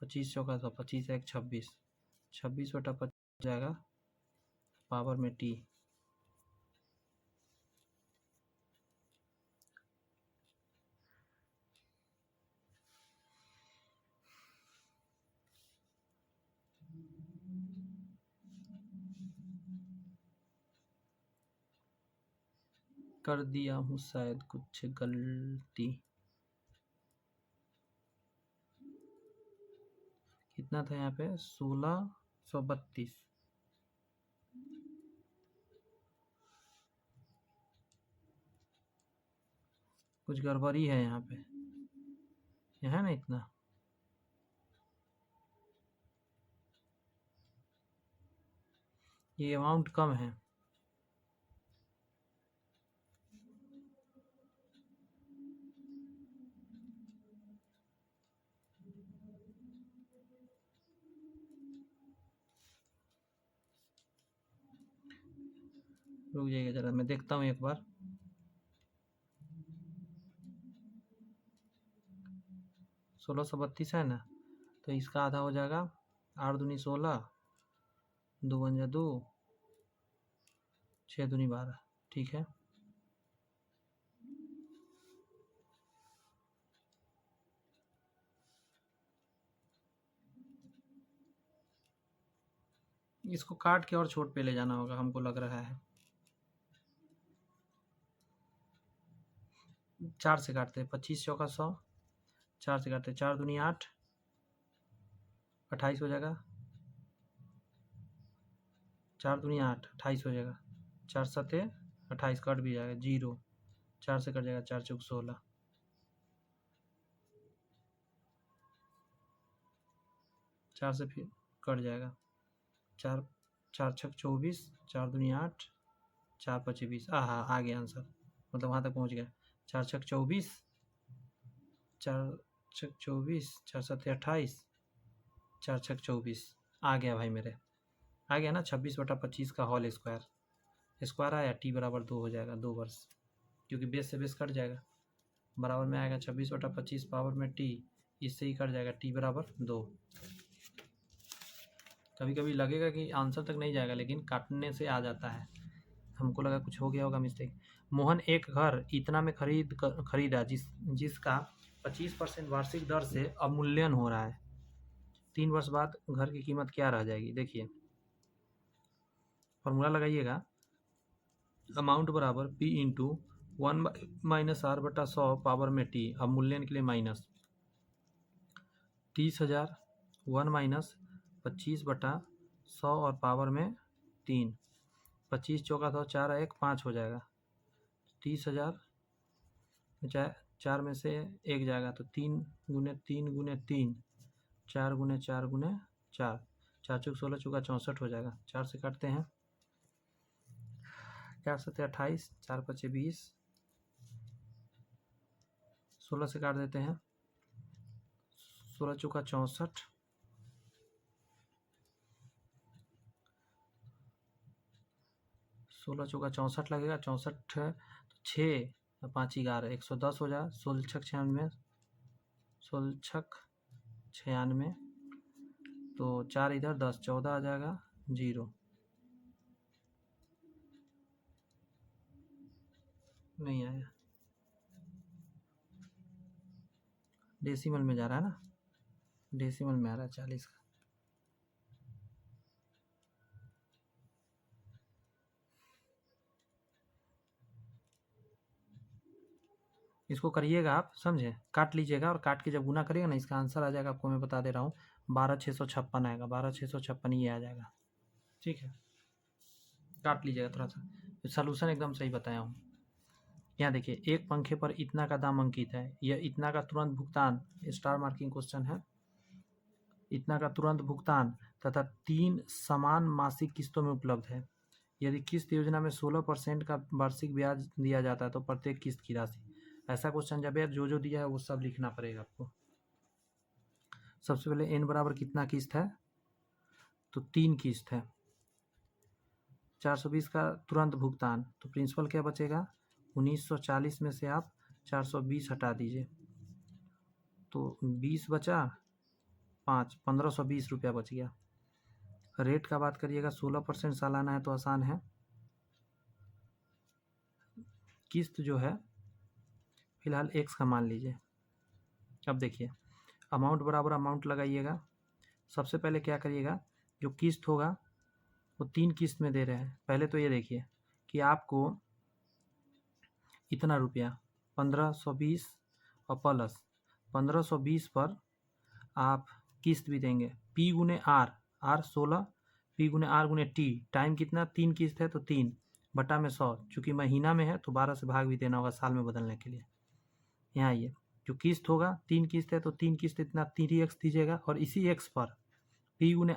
25 चौका 100, 25 1 26, 26 बटा 25 जाएगा पावर में T। कर दिया हूँ शायद कुछ गलती। कितना था यहाँ पे 1632। कुछ गड़बड़ी है यहाँ पे, यहाँ ना इतना ये अमाउंट कम है। रुक जाइए जरा, मैं देखता हूँ एक बार। सोलह सौ बत्तीस है ना, तो इसका आधा हो जाएगा 8 दूनी 16, 2 पंजा 2, 6 दूनी 12। ठीक है, इसको काट के और छोट पे ले जाना होगा हमको लग रहा है। 4 से काटते हैं, 25 चौका 100, 4 से काटते हैं, 4 दूनी 8, 28 हो जाएगा, 4 दूनी 8, 28 हो जाएगा, 4 सते 28 कट भी जाएगा, 0, 4 से कट जाएगा, 4 चौक 16, 4 से फिर कट जाएगा, 4 छक 24, 4 दूनी 8, 4 पचे 20। हाँ, आ गया आंसर, मतलब वहाँ तक पहुँच गया। 4 छक 24, 4 छक 24, 4 सते 28, 4 छक 24 आ गया भाई मेरे, आ गया ना। 26/25 का होल स्क्वायर आया, टी बराबर 2 हो जाएगा, 2 वर्ष, क्योंकि बेस से बेस कट जाएगा, बराबर में आएगा 26/25 पावर में टी, इससे ही कट जाएगा, टी बराबर 2। कभी कभी लगेगा कि आंसर तक नहीं जाएगा, लेकिन काटने से आ जाता है। हमको लगा कुछ हो गया होगा मिस्टेक। मोहन एक घर इतना में खरीदा जिसका 25% वार्षिक दर से अवमूल्यन हो रहा है। 3 वर्ष बाद घर की कीमत क्या रह जाएगी? देखिए फॉर्मूला लगाइएगा, अमाउंट बराबर पी इंटू 1 - R/100 पावर में टी, अवमूल्यन के लिए माइनस 30,000, 1 - 25/100 और पावर में 3, 25 चौका 100, 4 1 5 हो जाएगा, 30,000 4 में से 1 जाएगा, तो 3 गुने 3 गुने 3, 4 गुने 4 गुने 4, 4 चौक 16 चौका 64 हो जाएगा। 4 से काटते हैं, 4 सते 28, 4 पचे 20, 16 से काट देते हैं, 16 चौका 64, 16 चौका 64 लगेगा, 64 6 5 11 110 हो जाएगा, 16 छक 96, 16 छक 96, तो 4 इधर 10 14 आ जाएगा, 0 नहीं आया, डेसिमल में जा रहा है ना, डेसिमल में आ रहा है 40 का। इसको करिएगा आप, समझे, काट लीजिएगा और काट के जब गुना करिएगा ना, इसका आंसर आ जाएगा, आपको मैं बता दे रहा हूँ 12,656 आएगा, 12,656 ये आ जाएगा। ठीक है, काट लीजिएगा थोड़ा सा, सोल्यूशन एकदम सही बताया हूँ। यहाँ देखिए, एक पंखे पर इतना का दाम अंकित है, यह इतना का तुरंत भुगतान, स्टार मार्किंग क्वेश्चन है, इतना का तुरंत भुगतान तथा 3 समान मासिक किस्तों में उपलब्ध है। यदि किस्त योजना में 16% का वार्षिक ब्याज दिया जाता है तो प्रत्येक किस्त की राशि। ऐसा क्वेश्चन जब है, जो दिया है वो सब लिखना पड़ेगा आपको। सबसे पहले n बराबर कितना किस्त है, तो 3 किस्त है, 420 का तुरंत भुगतान, तो प्रिंसिपल क्या बचेगा, 1940 में से आप 420 हटा दीजिए, तो 20 बचा, 5 1520 रुपया बच गया। रेट का बात करिएगा, 16% सालाना है तो आसान है, किस्त जो है फिलहाल x का मान लीजिए। अब देखिए, अमाउंट बराबर अमाउंट लगाइएगा, सबसे पहले क्या करिएगा, जो किस्त होगा वो 3 किस्त में दे रहे हैं। पहले तो ये देखिए कि आपको इतना रुपया 1520 और प्लस 1520 पर आप किस्त भी देंगे P गुने R 16 P गुने R गुने T, टाइम कितना 3 किस्त है तो 3 बटा में 100, चूँकि महीना में है तो 12 से भाग भी देना होगा साल में बदलने के लिए। यहाँ आइए, जो किस्त होगा 3 किस्त है तो 3 किस्त इतना 3x दीजिएगा और इसी x पर P गुने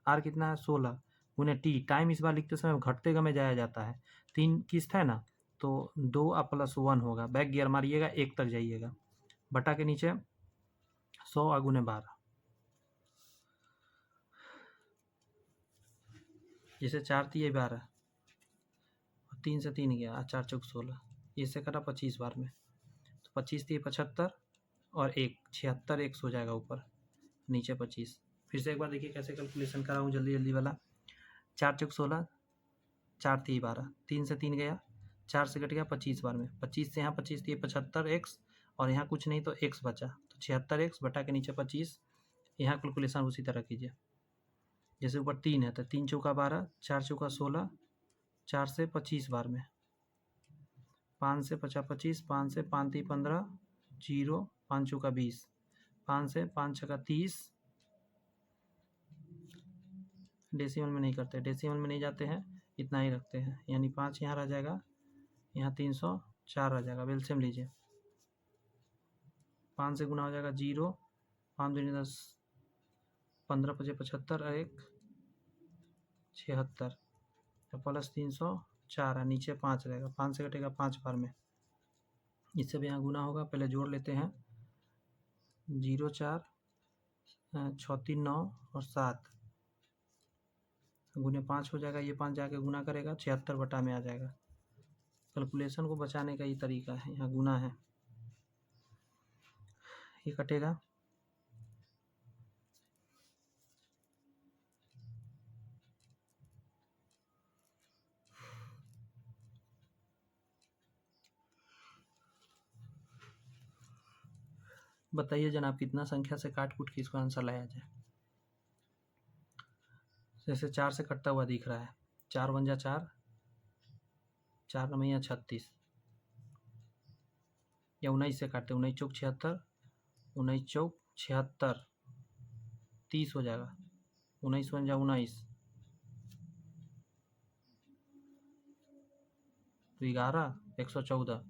R कितना है 16 गुने T, टाइम इस बार लिखते समय घटते गमे जाया जाता है, 3 किस्त है ना तो 2 प्लस 1 होगा, बैक गियर मारिएगा 1 तक जाइएगा, बटा के नीचे 100 गुने 12, जैसे 4 3 12 और 3 से 3 गया 4 चौक 16, इससे कटा 25 बार में, तो 25 3 75 और 1 76 1 हो जाएगा ऊपर, नीचे 25। फिर से एक बार देखिए कैसे कैलकुलेशन कर रहा हूँ जल्दी जल्दी वाला। 4 चौक 16, 4 3 12, 3 से 3 गया, 4 से कट गया 25 बार में, 25 से यहाँ 25 3 75 x और यहाँ कुछ नहीं तो x बचा, तो 76 x बटा के नीचे 25। यहाँ कैलकुलेशन उसी तरह कीजिए, जैसे ऊपर 3 है तो 3 चौका 12, 4 चौका 16, 4 से 25 बार में, 5 से 50 25, 5 से 5 3 15, 0 5 चौका 20, 5 से 5 छक्का 30, डेसिमल में नहीं करते, डेसिमल में नहीं जाते हैं, इतना ही रखते हैं, यानी 5 यहाँ रह जाएगा, यहाँ 304 रह जाएगा, एलसीएम लीजिए, 5 से गुना हो जाएगा 0, 5 दूनी 10, 15 पचे 75 और 1 76 प्लस 304 है, नीचे 5 रहेगा, 5 से कटेगा 5 बार में, इससे भी यहाँ गुना होगा, पहले जोड़ लेते हैं, 0 4 6 3 9 और 7 गुने 5 हो जाएगा, ये 5 जाके गुना करेगा 76 बटा में आ जाएगा। कैलकुलेशन को बचाने का ये तरीका है, यहाँ गुना है, ये कटेगा, बताइए जनाब कितना संख्या से काट कूट के इसको आंसर लाया जाए। जैसे 4 से कटता हुआ दिख रहा है, 4 1 जा 4, 4 9 36, या 19 से काटते, 19 चौक 76, 19 चौक 76 30 हो जाएगा, 19 1 जा 19 तो 11 114,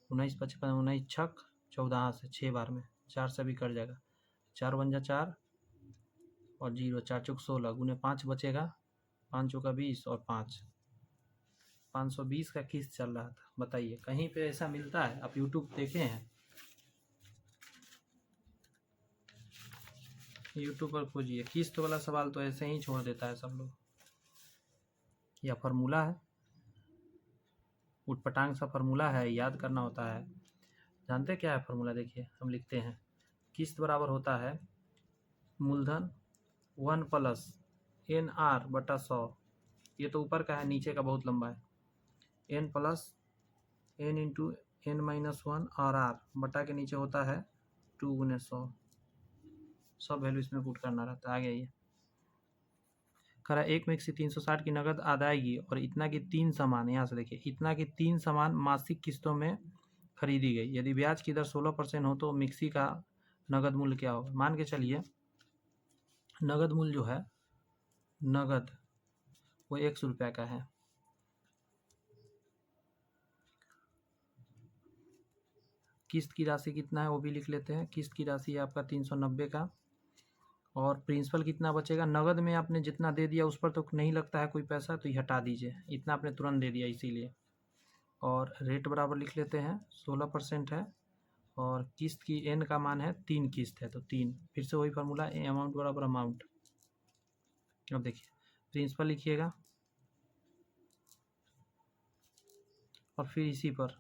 19 55 19 छक 14 से 6 बार में, 4 से भी कट जाएगा, 4 1 जा 4 और 0 4 चौक 16 गुने 5 बचेगा, 5 चौका 20 और 5 520 का किस्त चल रहा था। बताइए कहीं पे ऐसा मिलता है? आप यूट्यूब देखे हैं? यूट्यूब पर खोजिए, किस्त वाला सवाल तो ऐसे ही छोड़ देता है सब लोग। यह फार्मूला है, उटपटांग सा फार्मूला है, याद करना होता है। जानते क्या है फार्मूला? देखिए हम लिखते हैं, किस्त बराबर होता है मूलधन 1 प्लस NR बटा 100, ये तो ऊपर का है, नीचे का बहुत लंबा है, N plus N into N minus 1 और R बटा के नीचे होता है 2 गुने 100, सब वैल्यू इसमें पुट करना रहता है। आगे ये करा, एक में 360 की नगद अदायगी और इतना की 3 सामान, यहाँ से देखिए इतना की 3 सामान मासिक किस्तों में खरीदी गई, यदि ब्याज की दर 16% हो तो मिक्सी का नगद मूल्य क्या होगा? मान के चलिए नगद मूल्य जो है नगद वो 100 रुपये का है, किस्त की राशि कितना है वो भी लिख लेते हैं, किस्त की राशि है आपका 390 का, और प्रिंसिपल कितना बचेगा? नगद में आपने जितना दे दिया उस पर तो नहीं लगता है कोई पैसा, तो ये हटा दीजिए, इतना आपने तुरंत दे दिया इसीलिए, और रेट बराबर लिख लेते हैं 16% है, और किस्त की N का मान है 3 किस्त है तो 3, फिर से वही फार्मूला, अमाउंट बराबर अमाउंट। अब देखिए प्रिंसिपल लिखिएगा और फिर इसी पर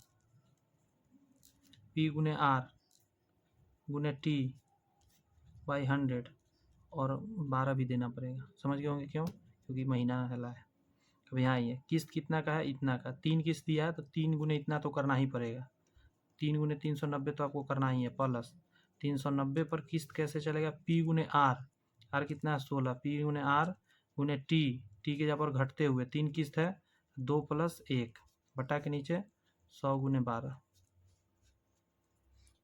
P गुने R गुने T बाई 100 और 12 भी देना पड़ेगा, समझ गए होंगे क्यों? क्योंकि महीना हला है। अब यहाँ आइए, किस्त कितना का है? इतना का, 3 किस्त दिया है तो 3 गुने इतना तो करना ही पड़ेगा, 3 गुने 390 तो आपको करना ही है, प्लस 390 पर किस्त कैसे चलेगा? P गुने R कितना है 16, P गुने R गुने T के जगह पर घटते हुए 3 किस्त है 2 प्लस 1 बटा के नीचे 100 गुने 12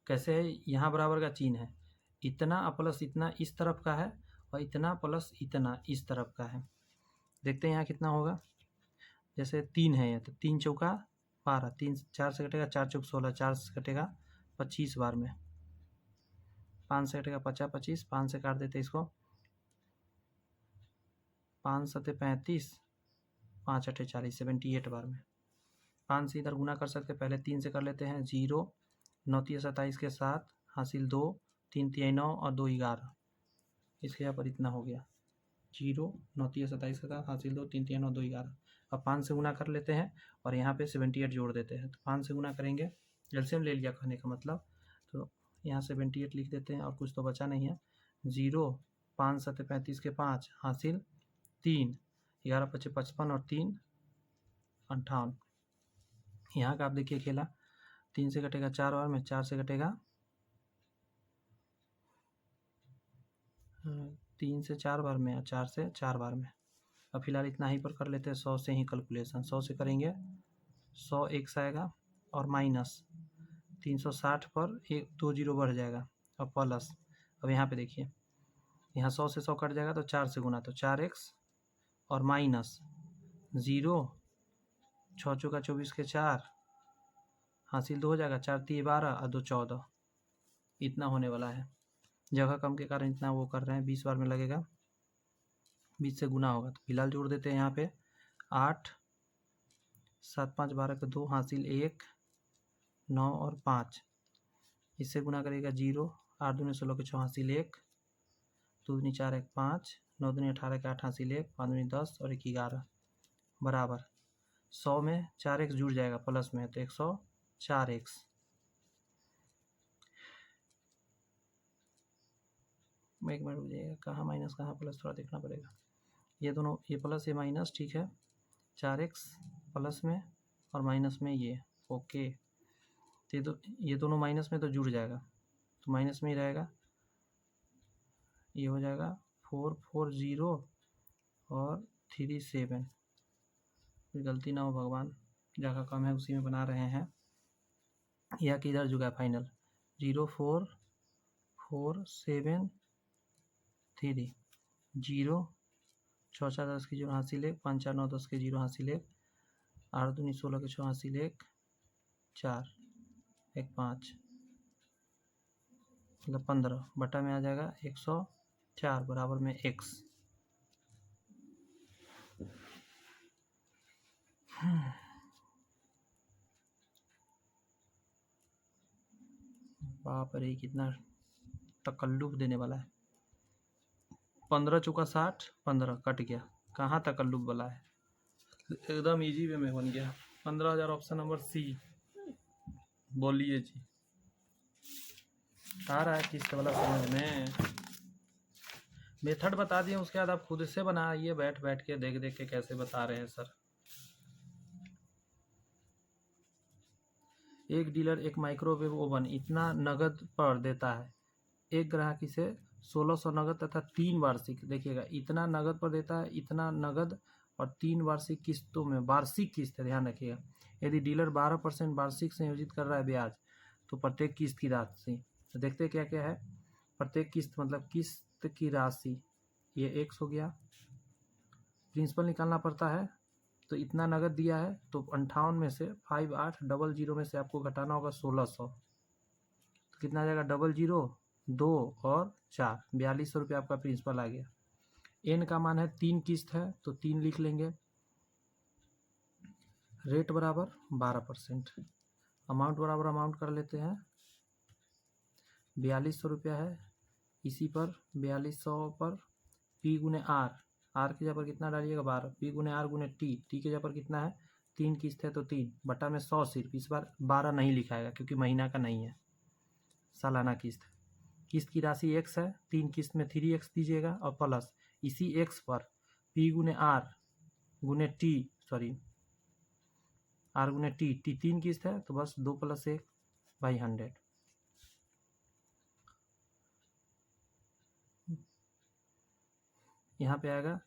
कैसे है, यहाँ बराबर का चिन्ह है, इतना प्लस इतना इस तरफ का है और इतना प्लस इतना इस तरफ का है। देखते हैं यहाँ कितना होगा। जैसे 3 है तो 3 चौका 12, 3 4 से कटेगा, 4 चौक 16, 4 से कटेगा 25 बार में, 5 से कटेगा 50 25, 5 से काट देते इसको, 5 सते 35, 5 अठे 40, 78 बार में। 5 से इधर गुना कर सकते, पहले 3 से कर लेते हैं, 0 9 3 27 के 7 हासिल 2, 3 3 9 और 2 11, इसके यहाँ पर इतना हो गया, 0 9 3 27 के 7 हासिल 2, 3 3 9 2 11। अब 5 से गुना कर लेते हैं और यहाँ पे 78 जोड़ देते हैं, तो 5 से गुना करेंगे, एलसीएम ले लिया कहने का मतलब, तो यहाँ 78 लिख देते हैं और कुछ तो बचा नहीं है, 0 5 सते 35 के 5 हासिल 3, 11 पचे 55 और 3 58। यहाँ का आप देखिए खेला, 3 से कटेगा 4 बार में, 4 से कटेगा 3 से 4 बार में और 4 से 4 बार में। अब फिलहाल इतना ही पर कर लेते हैं, 100 से ही कैलकुलेशन, 100 से करेंगे 100 x आएगा और माइनस 360 पर 1 2 जीरो बढ़ जाएगा और प्लस। अब यहाँ पे देखिए, यहाँ 100 से 100 कट जाएगा तो 4 से गुना, तो 4x और माइनस 0 6 चौका 24 के 4 हासिल 2 हो जाएगा, 4 3 12 और 2 14, इतना होने वाला है। जगह कम के कारण इतना वो कर रहे हैं, 20 बार में लगेगा, 20 से गुना होगा, तो फिलहाल जोड़ देते हैं यहाँ पे 8 7 5 12 के 2 हासिल 1 9 और 5, इससे गुना करेगा 0 8 दूनी 16 के 6 हासिल 1, 2 दूनी 4 1 5, 9 दूनी 18 के 8 हासिल 1, 5 दूनी 10 और 1 11 बराबर 100 में 4x जुड़ जाएगा प्लस में, तो 104x। एक मिनट रुक जाइएगा, कहाँ माइनस कहाँ प्लस थोड़ा देखना पड़ेगा, ये दोनों, ये प्लस ये माइनस, ठीक है, 4x प्लस में और माइनस में ये, ओके, तो ये दोनों माइनस में तो जुड़ जाएगा, तो माइनस में ही रहेगा, ये हो जाएगा 440 और 37, कोई गलती ना हो भगवान, जगह कम है उसी में बना रहे हैं। यह किधर जुड़ा फाइनल, 04473, 0 6 4 10 की 0 हासिल 1, 5 4 9 10 के 0 हासिल 1, 8 दूनी 16 के 6 हासिल 1 4 1 5, मतलब 15 बटा में आ जाएगा 104 बराबर में x। बाप रे कितना तकल्लुफ देने वाला है, 15 चौका 60, 15 कट गया, कहाँ तकल्लुफ वाला है, एकदम इजी वे में बन गया। 15,000 ऑप्शन नंबर सी। बोलिए जी, आ रहा है किस्त वाला समझ में, मेथड बता दिए, उसके बाद आप खुद से बनाइए, बैठ बैठ के देख देख के कैसे बता रहे हैं सर। एक डीलर एक माइक्रोवेव ओवन इतना नगद पर देता है, एक ग्राहक इसे 1600 नगद तथा 3 वार्षिक, देखिएगा इतना नगद पर देता है, इतना नगद और 3 वार्षिक किस्तों में, वार्षिक किस्त ध्यान रखिएगा, यदि डीलर 12% वार्षिक संयोजित कर रहा है ब्याज, तो प्रत्येक किस्त की राशि, तो देखते हैं क्या क्या है, प्रत्येक किस्त मतलब किस्त की राशि, ये x हो गया, प्रिंसिपल निकालना पड़ता है, तो इतना नगद दिया है, तो 58 में से 5800 में से आपको घटाना होगा 1600, तो कितना आ जाएगा, 00 2 और 4, 4200 रुपये आपका प्रिंसिपल आ गया। एन का मान है 3 किस्त है, तो 3 लिख लेंगे, रेट बराबर 12%, अमाउंट बराबर अमाउंट कर लेते हैं, 4200 रुपया है, इसी पर 4200 पर पी गुने आर, आर की जगह पर कितना डालिएगा 12, पी गुने आर गुने टी, टी की जगह पर कितना है 3 किस्त है, तो 3 बटा में 100 सिर्फ, इस बार 12 नहीं लिखाएगा क्योंकि महीना का नहीं है, सालाना किस्त, किस्त की राशि x है, 3 किस्त में 3x दीजिएगा और प्लस इसी x पर p गुने आर गुने टी, सॉरी आर गुने टी, टी 3 किस्त है, तो बस 2 + 1 बाई 100, यहाँ पे आएगा,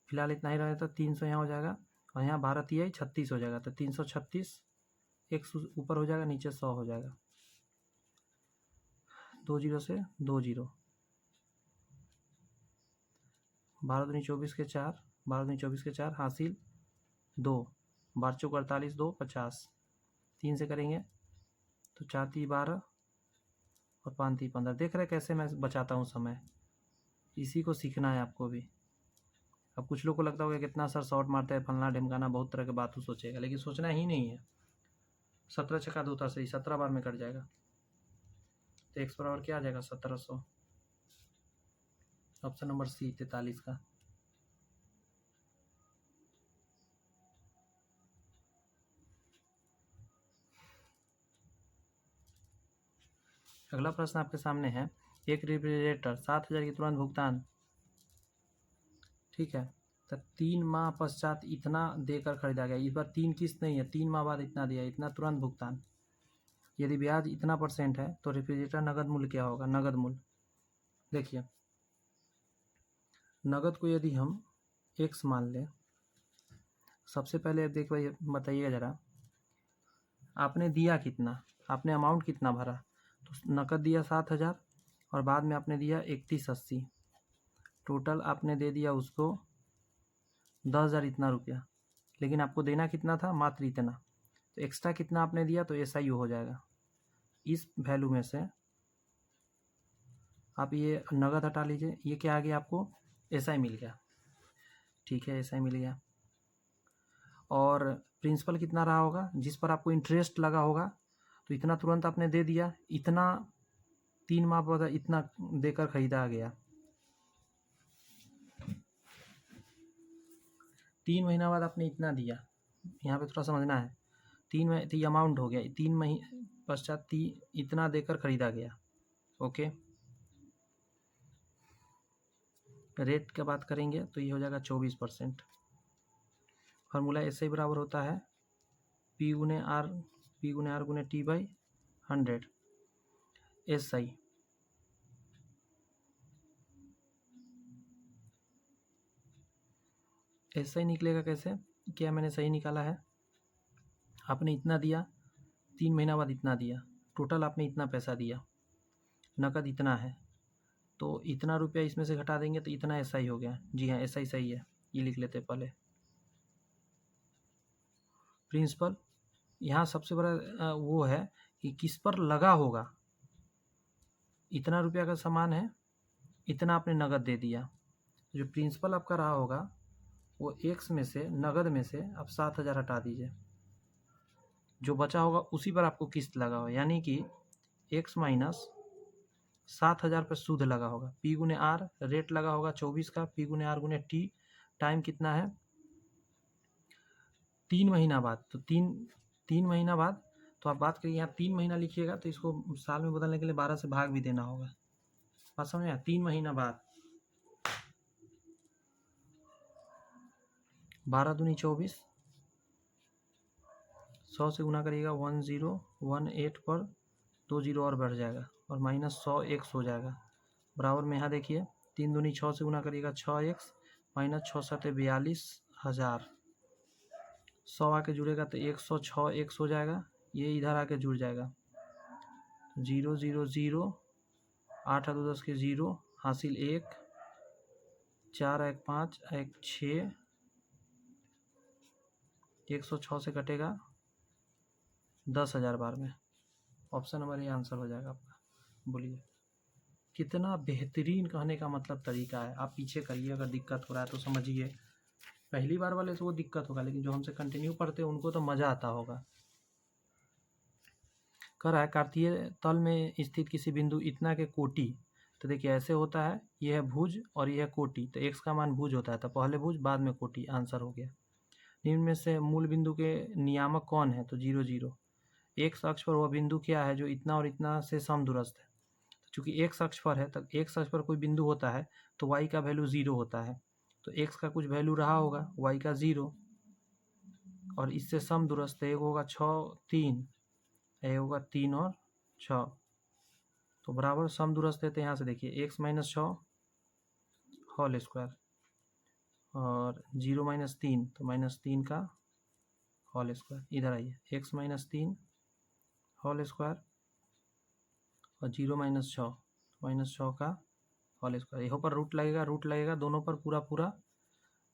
फिलहाल इतना ही रहेगा, तो 300 यहाँ हो जाएगा और यहाँ 12 36 हो जाएगा, तो 336 x ऊपर हो जाएगा, नीचे 100 हो जाएगा, 2 0 से 2 0, 12 दूनी 24 के 4, 12 दूनी 24 के 4 हासिल 2, 12 चौक 48, 2 50, 3 से करेंगे तो 4 3 12 और 5 3 15। देख रहे हैं कैसे मैं बचाता हूँ समय, इसी को सीखना है आपको भी। अब कुछ लोग को लगता होगा कितना सर शॉर्ट मारते हैं, फलना ढिमकाना, बहुत तरह की बात सोचेगा, लेकिन सोचना ही नहीं है। 17 छक्का 2 था सही, 17 बार में कट जाएगा, तो x बराबर क्या आ जाएगा 1700। ऑप्शन नंबर सी 43 का। अगला प्रश्न आपके सामने है, एक रेफ्रिजरेटर 7,000 की तुरंत भुगतान, ठीक है, तो 3 माह पश्चात इतना देकर खरीदा गया। इस बार 3 किस्त नहीं है, 3 माह बाद इतना दिया, इतना तुरंत भुगतान। यदि ब्याज इतना % है तो रेफ्रिजरेटर नगद मूल्य क्या होगा? नगद मूल्य देखिए, नगद को यदि हम x मान लें, सबसे पहले देखिए बताइएगा ज़रा, आपने दिया कितना, आपने अमाउंट कितना भरा, तो नकद दिया 7,000 और बाद में आपने दिया 3180, टोटल आपने दे दिया उसको 10,000 इतना रुपया, लेकिन आपको देना कितना था? मात्र इतना, तो एक्स्ट्रा कितना आपने दिया तो SI हो जाएगा। इस वैल्यू में से आप ये नगद हटा लीजिए, ये क्या आ गया आपको? SI मिल गया, ठीक है, SI मिल गया। और प्रिंसिपल कितना रहा होगा जिस पर आपको इंटरेस्ट लगा होगा, तो इतना तुरंत आपने दे दिया, इतना 3 माह बाद इतना देकर खरीदा गया, 3 महीना बाद आपने इतना दिया। यहाँ पे थोड़ा समझना है, 3 महीने तो ये अमाउंट हो गया, 3 महीने पश्चात इतना देकर खरीदा गया। ओके, रेट की बात करेंगे तो ये हो जाएगा 24%। फार्मूला SI बराबर होता है P गुने R गुने T बाई 100। SI निकलेगा कैसे? क्या मैंने सही निकाला है? आपने इतना दिया, 3 महीना बाद इतना दिया, टोटल आपने इतना पैसा दिया, नकद इतना है, तो इतना रुपया इसमें से घटा देंगे तो इतना SI हो गया। जी हाँ, SI सही है, ये लिख लेते पहले। प्रिंसिपल यहाँ सबसे बड़ा वो है कि किस पर लगा होगा, इतना रुपया का सामान है, इतना आपने नगद दे दिया, जो प्रिंसिपल आपका रहा होगा वो x में से, नगद में से आप 7,000 हटा दीजिए, जो बचा होगा उसी पर आपको किस्त लगा होगा, यानी कि x माइनस 7,000 पर सूद लगा होगा। P गुने R रेट लगा होगा 24 का, P गुने R गुने T, टाइम कितना है? 3 महीना बाद, तो 3 महीना बाद, तो आप बात करिए यहाँ 3 महीना लिखिएगा तो इसको साल में बदलने के लिए 12 से भाग भी देना होगा। बात समझ में? 3 महीना बाद, 12 दूनी 24, 100 से गुना करिएगा 1018 पर 2 0 और बढ़ जाएगा और -100 x हो जाएगा। बराबर में यहाँ देखिए 3 दूनी 6 से गुना करिएगा 6x, -6 7 42,000, 100 आके जुड़ेगा तो 106 x हो जाएगा, ये इधर आके जुड़ जाएगा, 0 0 0, 8 2 10 के 0 हासिल 1, 4 1 5 1 6, 106 से कटेगा 10,000 बार में। ऑप्शन नंबर ये आंसर हो जाएगा आपका। बोलिए, कितना बेहतरीन कहने का मतलब तरीका है। आप पीछे करिए, अगर दिक्कत हो रहा है तो समझिए। पहली बार वाले से वो दिक्कत होगा, लेकिन जो हमसे कंटिन्यू पढ़ते हैं उनको तो मज़ा आता होगा। कह रहा है कार्तीय तल में स्थित किसी बिंदु इतना के कोटि, तो देखिए ऐसे होता है, ये है भुज और ये है कोटि, तो x का मान भुज होता है, तो पहले भुज बाद में कोटि, आंसर हो गया। निम्न में से मूल बिंदु के नियामक कौन है? तो 0 0। x अक्ष पर वह बिंदु क्या है जो इतना और इतना से समदूरस्थ है? चूंकि x अक्ष पर है, तो x अक्ष पर कोई बिंदु होता है तो y का वैल्यू 0 होता है, तो x का कुछ वैल्यू रहा होगा, y का 0, और इससे समदूरस्थ एक होगा 6 3, एक होगा 3 और 6, तो बराबर समदूरस्थ है। तो यहाँ से देखिए x - 6 होल स्क्वायर और 0 - 3, तो -3 का होल स्क्वायर, इधर आइए x माइनस 3 होल स्क्वायर और 0 माइनस 6 का होल स्क्वायर। यहाँ पर रूट लगेगा दोनों पर पूरा पूरा,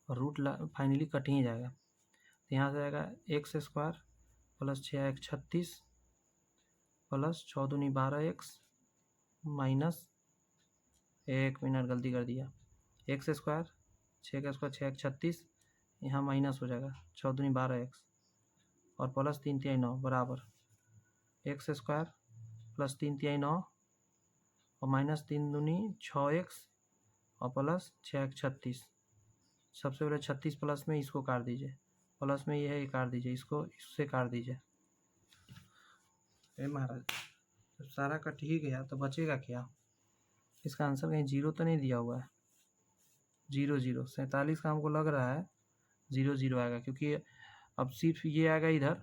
और रूट फाइनली कट ही जाएगा। तो यहाँ से आएगा x square plus 6x 36 plus 6 दूनी 12x माइनस, 1 मिनट गलती कर दिया, एक्स स्क्वायर 6 का स्क्वायर 6x 36, यहाँ माइनस हो जाएगा 6 दूनी 12x और प्लस 3 तिहाई 9 बराबर एक्स स्क्वायर प्लस 3 तिहाई 9 और माइनस 3 दूनी 6x और प्लस 6x 36। सबसे पहले 36 प्लस में इसको काट दीजिए, प्लस में ये है, ये काट दीजिए, इसको इससे काट दीजिए। ए महाराज, जब सारा कट ही गया तो बचेगा क्या? इसका आंसर कहीं 0 तो नहीं दिया हुआ है, 0 0 47 का हमको लग रहा है 0 0 आएगा, क्योंकि अब सिर्फ ये आएगा इधर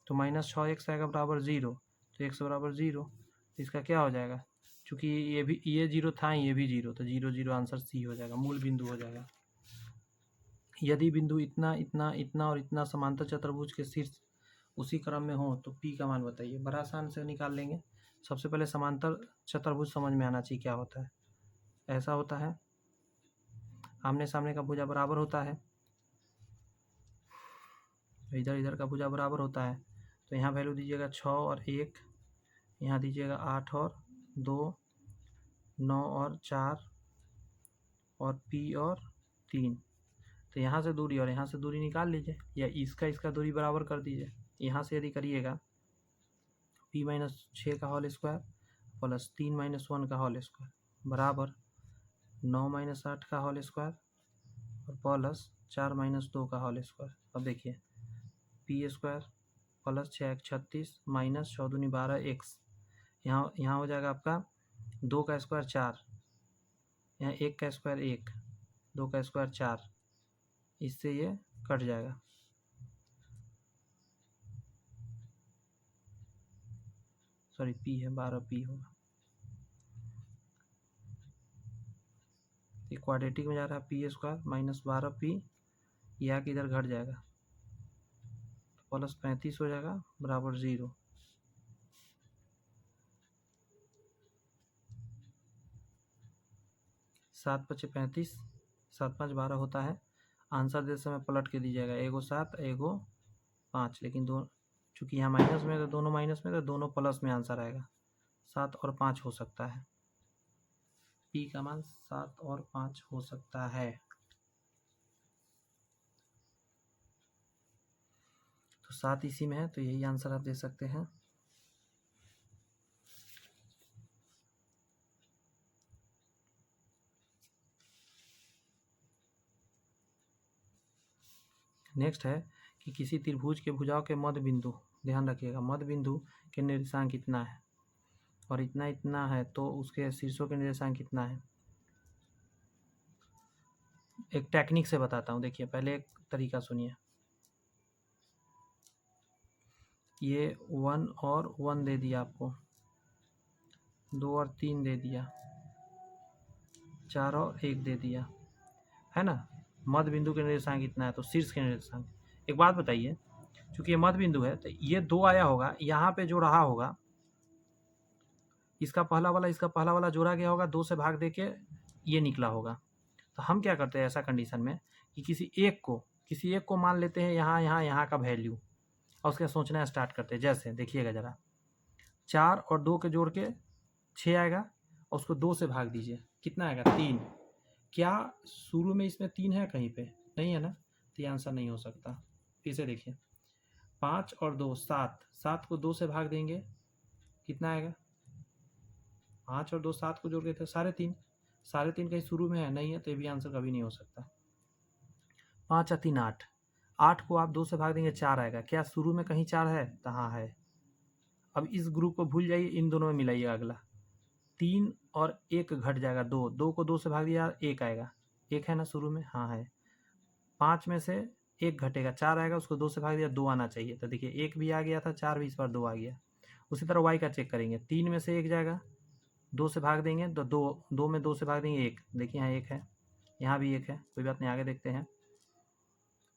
तो माइनस 6x आएगा बराबर 0, तो x बराबर 0, तो इसका क्या हो जाएगा? चूँकि ये 0 था, ये भी 0, तो 0 0 आंसर सी हो जाएगा, मूल बिंदु हो जाएगा। यदि बिंदु इतना इतना इतना और इतना समांतर चतुर्भुज के शीर्ष उसी क्रम में हो तो p का मान बताइए। बड़ा आसान से निकाल लेंगे। सबसे पहले समांतर चतुर्भुज समझ में आना चाहिए क्या होता है। ऐसा होता है, आमने सामने का भुजा बराबर होता है, इधर इधर का भुजा बराबर होता है, तो यहाँ वैल्यू दीजिएगा 6 और 1, यहाँ दीजिएगा 8 और 2, 9 और 4 और p और 3। तो यहाँ से दूरी और यहाँ से दूरी निकाल लीजिए, या इसका दूरी बराबर कर दीजिए। यहाँ से यदि करिएगा p माइनस 6 का होल स्क्वायर प्लस 3 माइनस 1 का होल स्क्वायर बराबर 9 माइनस 8 का होल स्क्वायर और प्लस 4 माइनस 2 का होल स्क्वायर। अब देखिए p square plus 6x 36 minus 6 दूनी 12x, यहाँ हो जाएगा आपका 2 का स्क्वायर 4, यहाँ 1 का स्क्वायर 1, 2 का स्क्वायर 4, इससे ये कट जाएगा। सॉरी p है, 12p होगा। ये क्वाड्रेटिक में जा रहा है, p स्क्वायर माइनस 12p, यह आके इधर घट जाएगा, प्लस 35 हो जाएगा बराबर 0। सात पचे 35, 7 5 12 होता है। आंसर देते समय पलट के दीजिएगा, एगो 7 एगो 5, लेकिन दो चूँकि यहाँ माइनस में तो दोनों माइनस में, तो दोनों प्लस में आंसर आएगा। 7 और 5 हो सकता है, p का मान 7 और 5 हो सकता है। तो 7 इसी में है, तो यही आंसर आप दे सकते हैं। नेक्स्ट है कि किसी त्रिभुज के भुजाओं के मध्य बिंदु, ध्यान रखिएगा मध्य बिंदु के निर्देशांक कितना है, और इतना इतना है तो उसके शीर्षों के निर्देशांक कितना है। एक टेक्निक से बताता हूँ, देखिए पहले एक तरीका सुनिए। ये 1 और 1 दे दिया आपको, 2 और 3 दे दिया, 4 और 1 दे दिया, है ना। मध्य बिंदु के निर्देशांक कितना है, तो शीर्ष के निर्देशांक। एक बात बताइए, चूंकि ये मध्य बिंदु है तो ये 2 आया होगा, यहाँ पे जो रहा होगा इसका पहला वाला जोड़ा गया होगा, 2 से भाग दे के ये निकला होगा। तो हम क्या करते हैं ऐसा कंडीशन में कि किसी एक को मान लेते हैं यहाँ का वैल्यू, और उसके सोचना स्टार्ट करते हैं। जैसे देखिएगा जरा, 4 और 2 के जोड़ के 6 आएगा, और उसको 2 से भाग दीजिए, कितना आएगा 3। क्या शुरू में इसमें 3 है कहीं पे? नहीं है ना, तो ये आंसर नहीं हो सकता। फिर से देखिए, 5 और 2 7, 7 को 2 से भाग देंगे कितना आएगा, 5 और 2 7 को जोड़ के थे 3.5, 3.5 कहीं शुरू में है नहीं है, तो ये भी आंसर कभी नहीं हो सकता। 5 और 3 8, 8 को आप 2 से भाग देंगे 4 आएगा। क्या शुरू में कहीं 4 है? तो हाँ है। अब इस ग्रुप को भूल जाइए, इन दोनों में मिलाइए। अगला 3 और 1 घट जाएगा 2, 2 को 2 से भाग दिया 1 आएगा, 1 है ना शुरू में, हाँ है। 5 में से 1 घटेगा 4 आएगा, उसको 2 से भाग दिया 2 आना चाहिए, तो देखिए 1 भी आ गया था, 4 भी, इस बार 2 आ गया। उसी तरह y का चेक करेंगे, 3 में से 1 जाएगा, 2 से भाग देंगे तो 2 में 2 से भाग देंगे 1, देखिए यहाँ 1 है, यहाँ भी 1 है, कोई बात नहीं, आगे देखते हैं।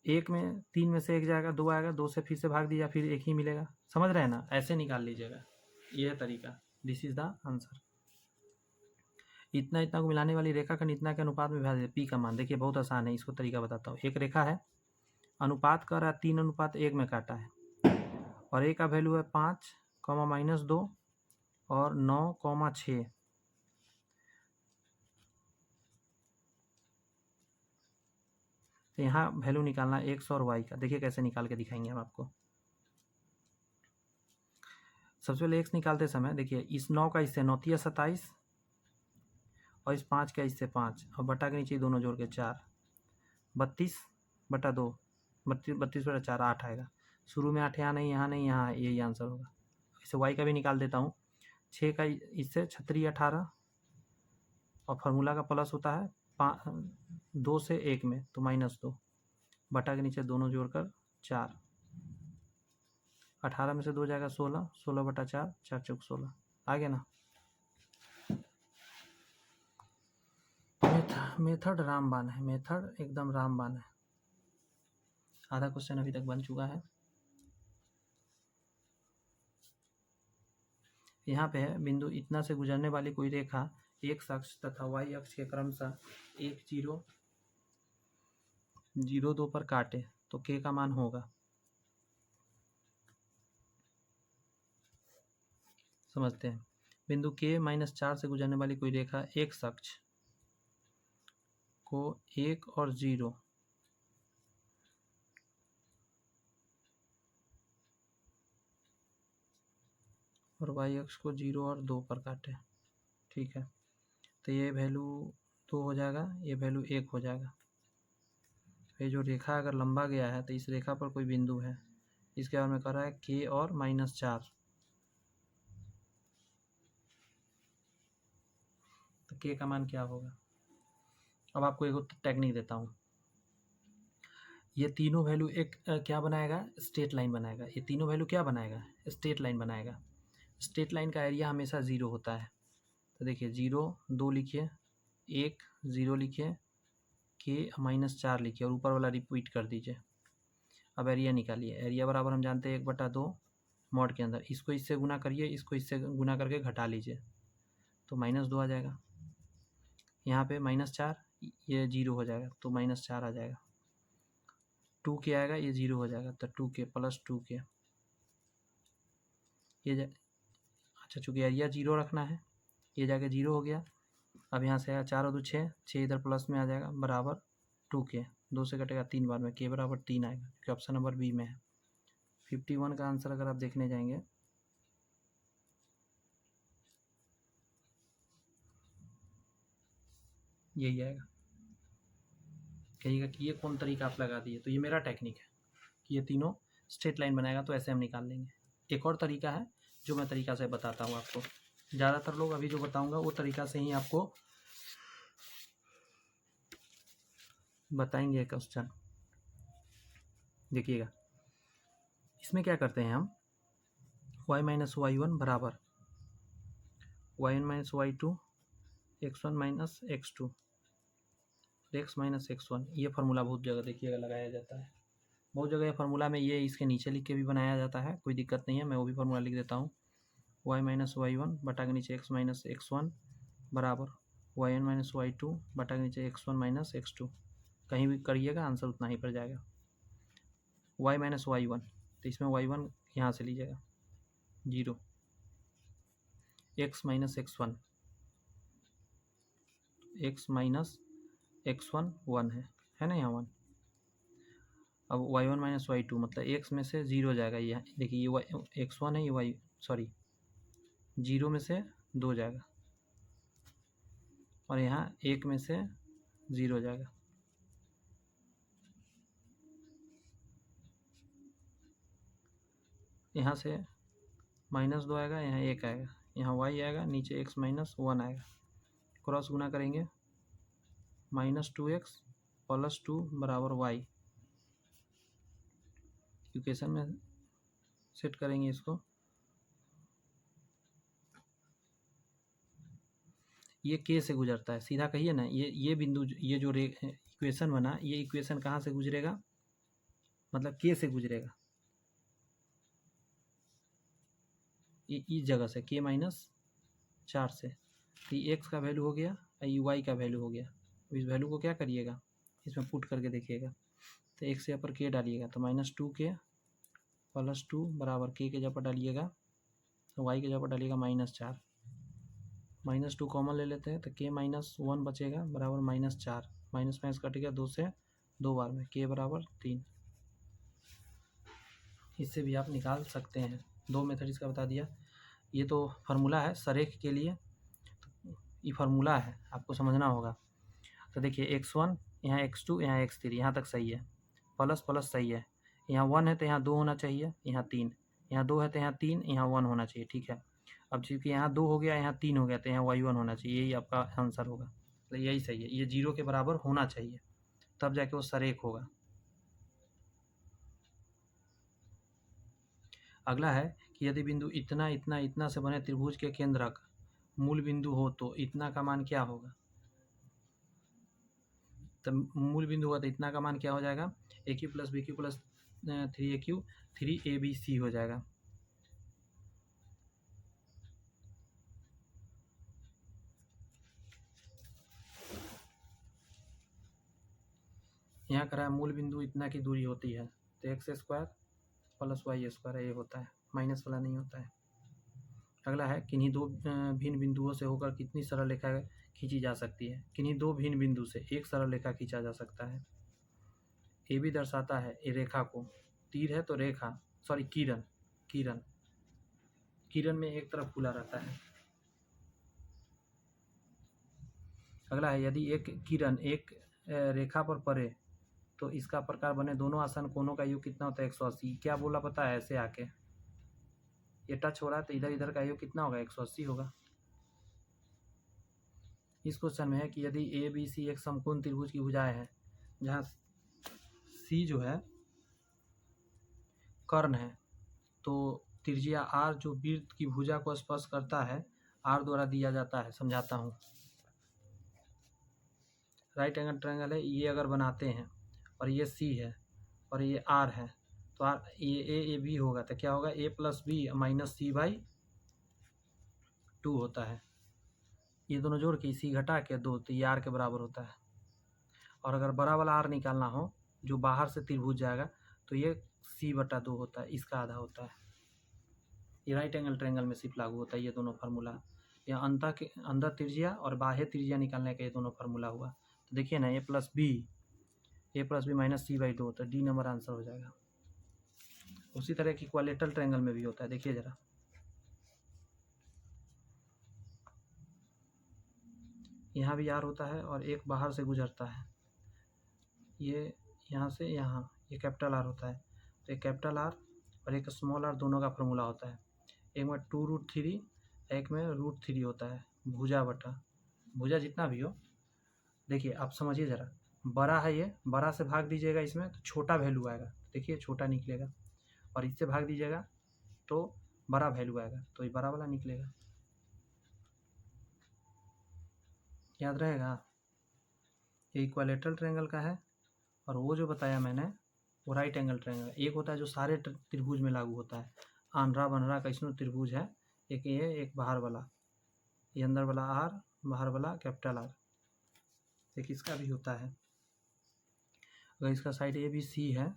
एक में 3 में से 1 जाएगा, 2 आएगा, 2 से फिर से भाग दिया, फिर 1 ही मिलेगा। समझ रहे हैं ना? ऐसे निकाल लीजिएगा, ये है तरीका। This is the answer. इतना इतना को मिलाने वाली रेखा खंड इतना के अनुपात में विभाजित, पी का मान। देखिए बहुत आसान है, इसको तरीका बताता हूँ। एक रेखा है, अनुपात कर रहा है 3:1 में काटा है, और ए का वैल्यू है 5, -2 और 9, 6। तो यहाँ वैल्यू निकालना है एक्स और वाई का। देखिए कैसे निकाल के दिखाएंगे हम आपको। सबसे पहले एक्स निकालते समय देखिए, इस 9 का इससे 9 × 27 और इस 5 का इससे 5 और बटा के नीचे दोनों जोड़ के 4, 32/2, 32/4, 8 आएगा। शुरू में 8 यहाँ नहीं, यहाँ नहीं, यहाँ यही आंसर होगा। इसे वाई का भी निकाल देता हूँ। 6 का इससे 36 18 और फार्मूला का प्लस होता है 2 से 1 में, तो -2 बटा के नीचे दोनों जोड़कर 4, 18 में से 2 जाएगा 16, 16/4, 4 × 16 आ गया ना। मेथड रामबाण है, मेथड एकदम रामबाण है। आधा क्वेश्चन अभी तक बन चुका है। यहाँ पे है, बिंदु इतना से गुजरने वाली कोई रेखा x अक्ष तथा y अक्ष के क्रमशः 1 0 0 2 पर काटे तो k का मान होगा। समझते हैं। बिंदु k -4 से गुजरने वाली कोई रेखा x अक्ष को 1 और 0 और y अक्ष को 0 और 2 पर काटे। ठीक है, तो ये वैल्यू 2 हो जाएगा, ये वैल्यू 1 हो जाएगा। ये जो रेखा अगर लंबा गया है तो इस रेखा पर कोई बिंदु है, इसके बारे में कह रहा है k और -4, तो k का मान क्या होगा। अब आपको एक टेक्निक देता हूँ। ये तीनों वैल्यू एक क्या बनाएगा, स्ट्रेट लाइन बनाएगा। ये तीनों वैल्यू क्या बनाएगा, स्ट्रेट लाइन बनाएगा। स्ट्रेट लाइन का एरिया हमेशा 0 होता है। तो देखिए 0 2 लिखिए, 1 0 लिखिए, k -4 लिखिए और ऊपर वाला रिपीट कर दीजिए। अब एरिया निकालिए। एरिया बराबर हम जानते हैं 1/2 मॉड के अंदर। इसको इससे गुना करिए, इसको इससे गुना करके घटा लीजिए, तो -2 आ जाएगा। यहाँ पे -4, ये 0 हो जाएगा तो -4 आ जाएगा। 2k आएगा, ये 0 हो जाएगा तो 2k + 2k। ये अच्छा, चूँकि एरिया 0 रखना है, ये जाके 0 हो गया। अब यहाँ से आया 4 और 2 6, 6 इधर प्लस में आ जाएगा, बराबर 2k। 2 से कटेगा 3 बार में, k बराबर 3 आएगा, क्योंकि ऑप्शन नंबर बी में है। 51 का आंसर अगर आप देखने जाएंगे, यही आएगा। कहिएगा कि ये कौन तरीका आप लगा दिए, तो ये मेरा टेक्निक है कि ये तीनों स्ट्रेट लाइन बनाएगा, तो ऐसे हम निकाल लेंगे। एक और तरीका है जो मैं तरीका से बताता हूँ आपको। ज़्यादातर लोग अभी जो बताऊँगा वो तरीका से ही आपको बताएंगे क्वेश्चन। देखिएगा, इसमें क्या करते हैं हम, y - y1 बराबर y1 - y2 x1 - x2 x - x1। ये फार्मूला बहुत जगह देखिएगा लगाया जाता है। बहुत जगह फार्मूला में ये इसके नीचे लिख के भी बनाया जाता है, कोई दिक्कत नहीं है, मैं वो भी फार्मूला लिख देता हूँ। y - y1 बटा के नीचे x - x1 बराबर yn - y2 बटा के नीचे x1 - x2। कहीं भी करिएगा आंसर उतना ही पड़ जाएगा। y - y1, तो इसमें y1 यहाँ से लीजिएगा 0, x - x1, x - x1 1 है ना, यहाँ 1। अब y1 - y2 मतलब x में से 0 जाएगा। ये देखिए, ये x1 है, ये सॉरी 0 में से 2 जाएगा और यहाँ 1 में से 0 जाएगा। यहाँ से -2 आएगा, यहाँ 1 आएगा, यहाँ y आएगा, नीचे x - 1 आएगा। क्रॉस गुना करेंगे, -2x + 2 बराबर y। इक्वेशन में सेट करेंगे इसको। ये k से गुजरता है, सीधा कहिए ना। ये बिंदु, ये जो इक्वेशन बना, ये इक्वेशन कहाँ से गुजरेगा, मतलब के से गुजरेगा, इस जगह से के -4 से, तो ये एक्स का वैल्यू हो गया और ये वाई का वैल्यू हो गया। अब इस वैल्यू को क्या करिएगा, इसमें पुट करके देखिएगा, तो एक्स के ऊपर के डालिएगा तो -2k + 2 बराबर के जगह पर डालिएगा तो वाई के जगह पर डालिएगा -4, -2 कॉमन ले लेते हैं तो k -1 बचेगा बराबर -4, माइनस माइनस कट गया 2 से 2 बार में, k बराबर 3। इससे भी आप निकाल सकते हैं। 2 मेथड इसका बता दिया। ये तो फार्मूला है सरेख के लिए, ये फार्मूला है, आपको समझना होगा। तो देखिए x1 यहाँ x2 यहाँ x3 यहाँ तक सही है, प्लस प्लस सही है, यहाँ 1 है तो यहाँ 2 होना चाहिए, यहाँ 3, यहाँ 2 है तो यहाँ 3, यहाँ 1 होना चाहिए, ठीक है। अब चूँकि यहाँ 2 हो गया यहाँ 3 हो गया तो यहाँ y1 होना चाहिए, यही आपका आंसर होगा, तो यही सही है, ये 0 के बराबर होना चाहिए तब जाके वो सरेख होगा। अगला है कि यदि बिंदु इतना इतना इतना से बने त्रिभुज के केंद्रक मूल बिंदु हो तो इतना का मान क्या होगा। तो मूल बिंदु होगा तो इतना का मान क्या हो जाएगा, A Q plus B Q plus 3ac 3abc हो जाएगा। यहाँ करा है मूल बिंदु इतना की दूरी होती है तो x² + y² ये होता है, माइनस वाला नहीं होता है। अगला है किन्हीं दो भिन्न बिंदुओं से होकर कितनी सरल रेखा खींची जा सकती है। किन्हीं दो भिन्न बिंदु से एक सरल रेखा खींचा जा सकता है। ये भी दर्शाता है ये रेखा को, तीर है तो रेखा, सॉरी किरण, किरण किरण में एक तरफ खुला रहता है। अगला है यदि एक किरण एक रेखा पर पड़े तो इसका प्रकार बने दोनों आसन कोणों का योग कितना होता है 180। क्या बोला पता है, ऐसे आके ये टच हो रहा है तो इधर इधर का योग कितना होगा 180 होगा। इस क्वेश्चन में है कि यदि ए बी सी एक समकोण त्रिभुज की भुजाएं हैं जहाँ सी जो है कर्ण है तो त्रिज्या आर जो वृत्त की भुजा को स्पर्श करता है आर द्वारा दिया जाता है। समझाता हूँ, राइट एंगल ट्रायंगल है, ये अगर बनाते हैं और ये सी है और ये आर है तो आर ये ए बी होगा तो क्या होगा a + b - c/2 होता है। ये दोनों जोड़ के सी घटा के 2 तो ये आर के बराबर होता है। और अगर बड़ा वाला आर निकालना हो जो बाहर से त्रिभुज जाएगा तो ये c/2 होता है, इसका आधा होता है। ये राइट एंगल ट्रायंगल में सिर्फ लागू होता है ये दोनों फार्मूला। या अंदर त्रिज्या और बाह्य त्रिज्या निकालने का ये दोनों फार्मूला हुआ। तो देखिए ना a + b - c/2 तो डी नंबर आंसर हो जाएगा। उसी तरह की इक्विलेटरल ट्रायंगल में भी होता है, देखिए जरा, यहाँ भी आर होता है और एक बाहर से गुजरता है, ये यहाँ से यहाँ, ये कैपिटल आर होता है तो एक कैपिटल आर और एक स्मॉल आर दोनों का फार्मूला होता है। एक में 2√3 एक में √3 होता है, भुजा बटा भुजा जितना भी हो। देखिए आप समझिए ज़रा, बड़ा है ये, बड़ा से भाग दीजिएगा इसमें तो छोटा वैल्यू आएगा, देखिए छोटा निकलेगा, और इससे भाग दीजिएगा तो बड़ा वैल्यू आएगा, तो ये बड़ा वाला निकलेगा। याद रहेगा, ये इक्विलेटरल ट्रायंगल का है और वो जो बताया मैंने वो राइट एंगल ट्रायंगल। एक होता है जो सारे त्रिभुज में लागू होता है, आंध्रा बनरा कैसनो त्रिभुज है, एक ये एक बाहर वाला, ये अंदर वाला आर बाहर वाला कैपिटल आर, एक इसका भी होता है। अगर इसका साइड ए बी सी है,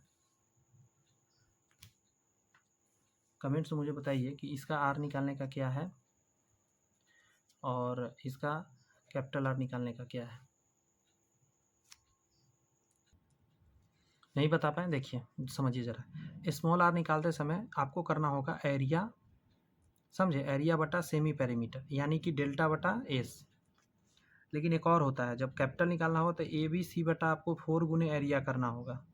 कमेंट से मुझे बताइए कि इसका आर निकालने का क्या है और इसका कैपिटल आर निकालने का क्या है। नहीं बता पाए, देखिए समझिए ज़रा, स्मॉल आर निकालते समय आपको करना होगा एरिया, समझे, एरिया बटा सेमी पेरीमीटर यानी कि डेल्टा बटा एस। लेकिन एक और होता है, जब कैपिटल निकालना हो तो ए बी सी बटा आपको 4 गुने एरिया करना होगा,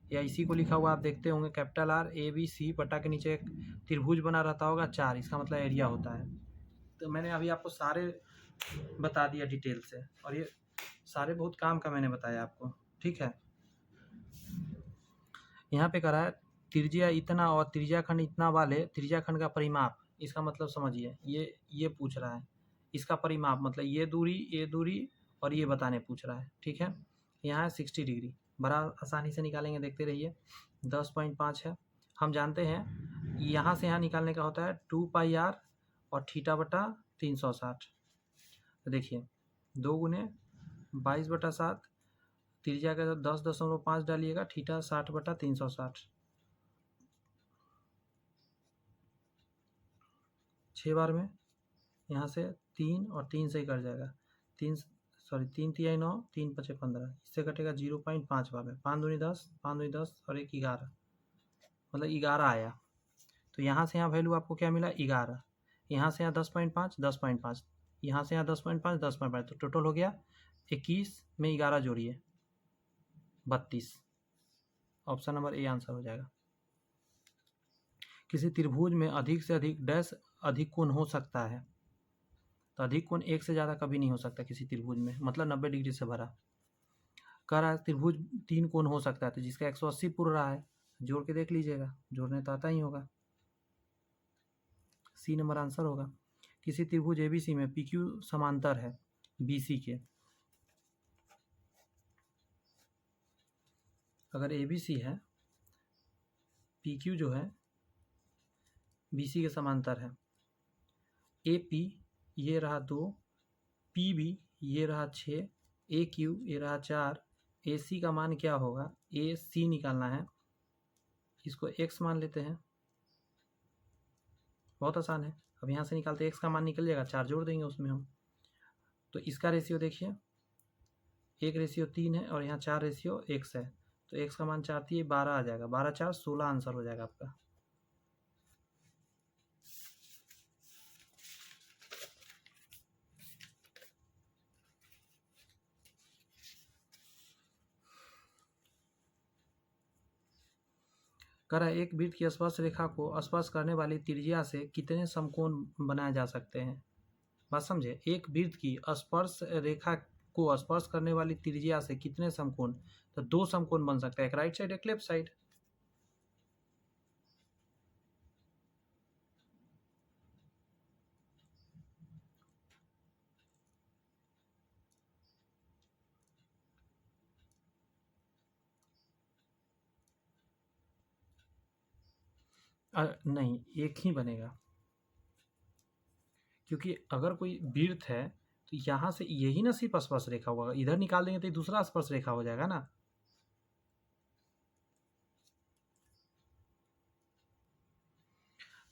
या इसी को लिखा हुआ आप देखते होंगे capital R A B C बटा के नीचे एक त्रिभुज बना रहता होगा 4, इसका मतलब एरिया होता है। तो मैंने अभी आपको सारे बता दिया डिटेल से, और ये सारे बहुत काम का मैंने बताया आपको, ठीक है। यहाँ पे करा है त्रिज्या इतना और त्रिज्याखंड इतना वाले त्रिज्याखंड का परिमाप, इसका मतलब समझिए, ये पूछ रहा है इसका परिमाप, मतलब ये दूरी और ये बताने पूछ रहा है, ठीक है। यहाँ है 60 डिग्री, बड़ा आसानी से निकालेंगे, देखते रहिए। 10.5 है, हम जानते हैं यहाँ से यहाँ निकालने का होता है 2πr और थीटा बटा 360। तो देखिए 2 गुने 22/7, त्रिज्या का 10.5 डालिएगा, थीटा 60/360, 6 बार में यहाँ से 3 और 3 से ही कट जाएगा, 3 तिहाई 9, 3 पचे 15, इससे कटेगा 0.5 बार में, 5 दूनी 10, 5 दूनी 10 और 1 11, मतलब 11 आया। तो यहाँ से यहाँ वैल्यू आपको क्या मिला 11, यहाँ से यहाँ 10.5, 10.5, यहाँ से यहाँ 10.5, 10.5, तो टोटल हो गया 21 में 11 जोड़िए 32। ऑप्शन नंबर ए आंसर हो जाएगा। किसी त्रिभुज में अधिक से अधिक डैश अधिक कोण हो सकता है, तो अधिक कोण एक से ज़्यादा कभी नहीं हो सकता किसी त्रिभुज में, मतलब 90 डिग्री से भरा। कह रहा है त्रिभुज 3 कोण हो सकता है, तो जिसका 180 पुर रहा है जोड़ के देख लीजिएगा, जोड़ने तो आता ही होगा, सी नंबर आंसर होगा। किसी त्रिभुज एबीसी में PQ समांतर है BC के, अगर ABC है, PQ जो है BC के समांतर है, AP ये रहा 2, PB ये रहा 6, AQ ये रहा 4, AC का मान क्या होगा, AC निकालना है, इसको x मान लेते हैं, बहुत आसान है। अब यहाँ से निकालते x का मान निकल जाएगा, 4 जोड़ देंगे उसमें हम, तो इसका रेशियो देखिए 1:3 है और यहाँ 4:x है, तो x का मान 4 थी 12 आ जाएगा, 12 4 16 आंसर हो जाएगा आपका। कह रहा है एक वृत्त की स्पर्श रेखा को स्पर्श करने वाली त्रिज्या से कितने समकोण बनाए जा सकते हैं। बात समझे, एक वृत्त की स्पर्श रेखा को स्पर्श करने वाली त्रिज्या से कितने समकोण, तो 2 समकोण बन सकता है, एक राइट साइड एक लेफ्ट साइड। नहीं, एक ही बनेगा, क्योंकि अगर कोई वृत्त है तो यहाँ से यही ना सिर्फ स्पर्श रेखा होगा, इधर निकाल देंगे तो दूसरा स्पर्श रेखा हो जाएगा ना।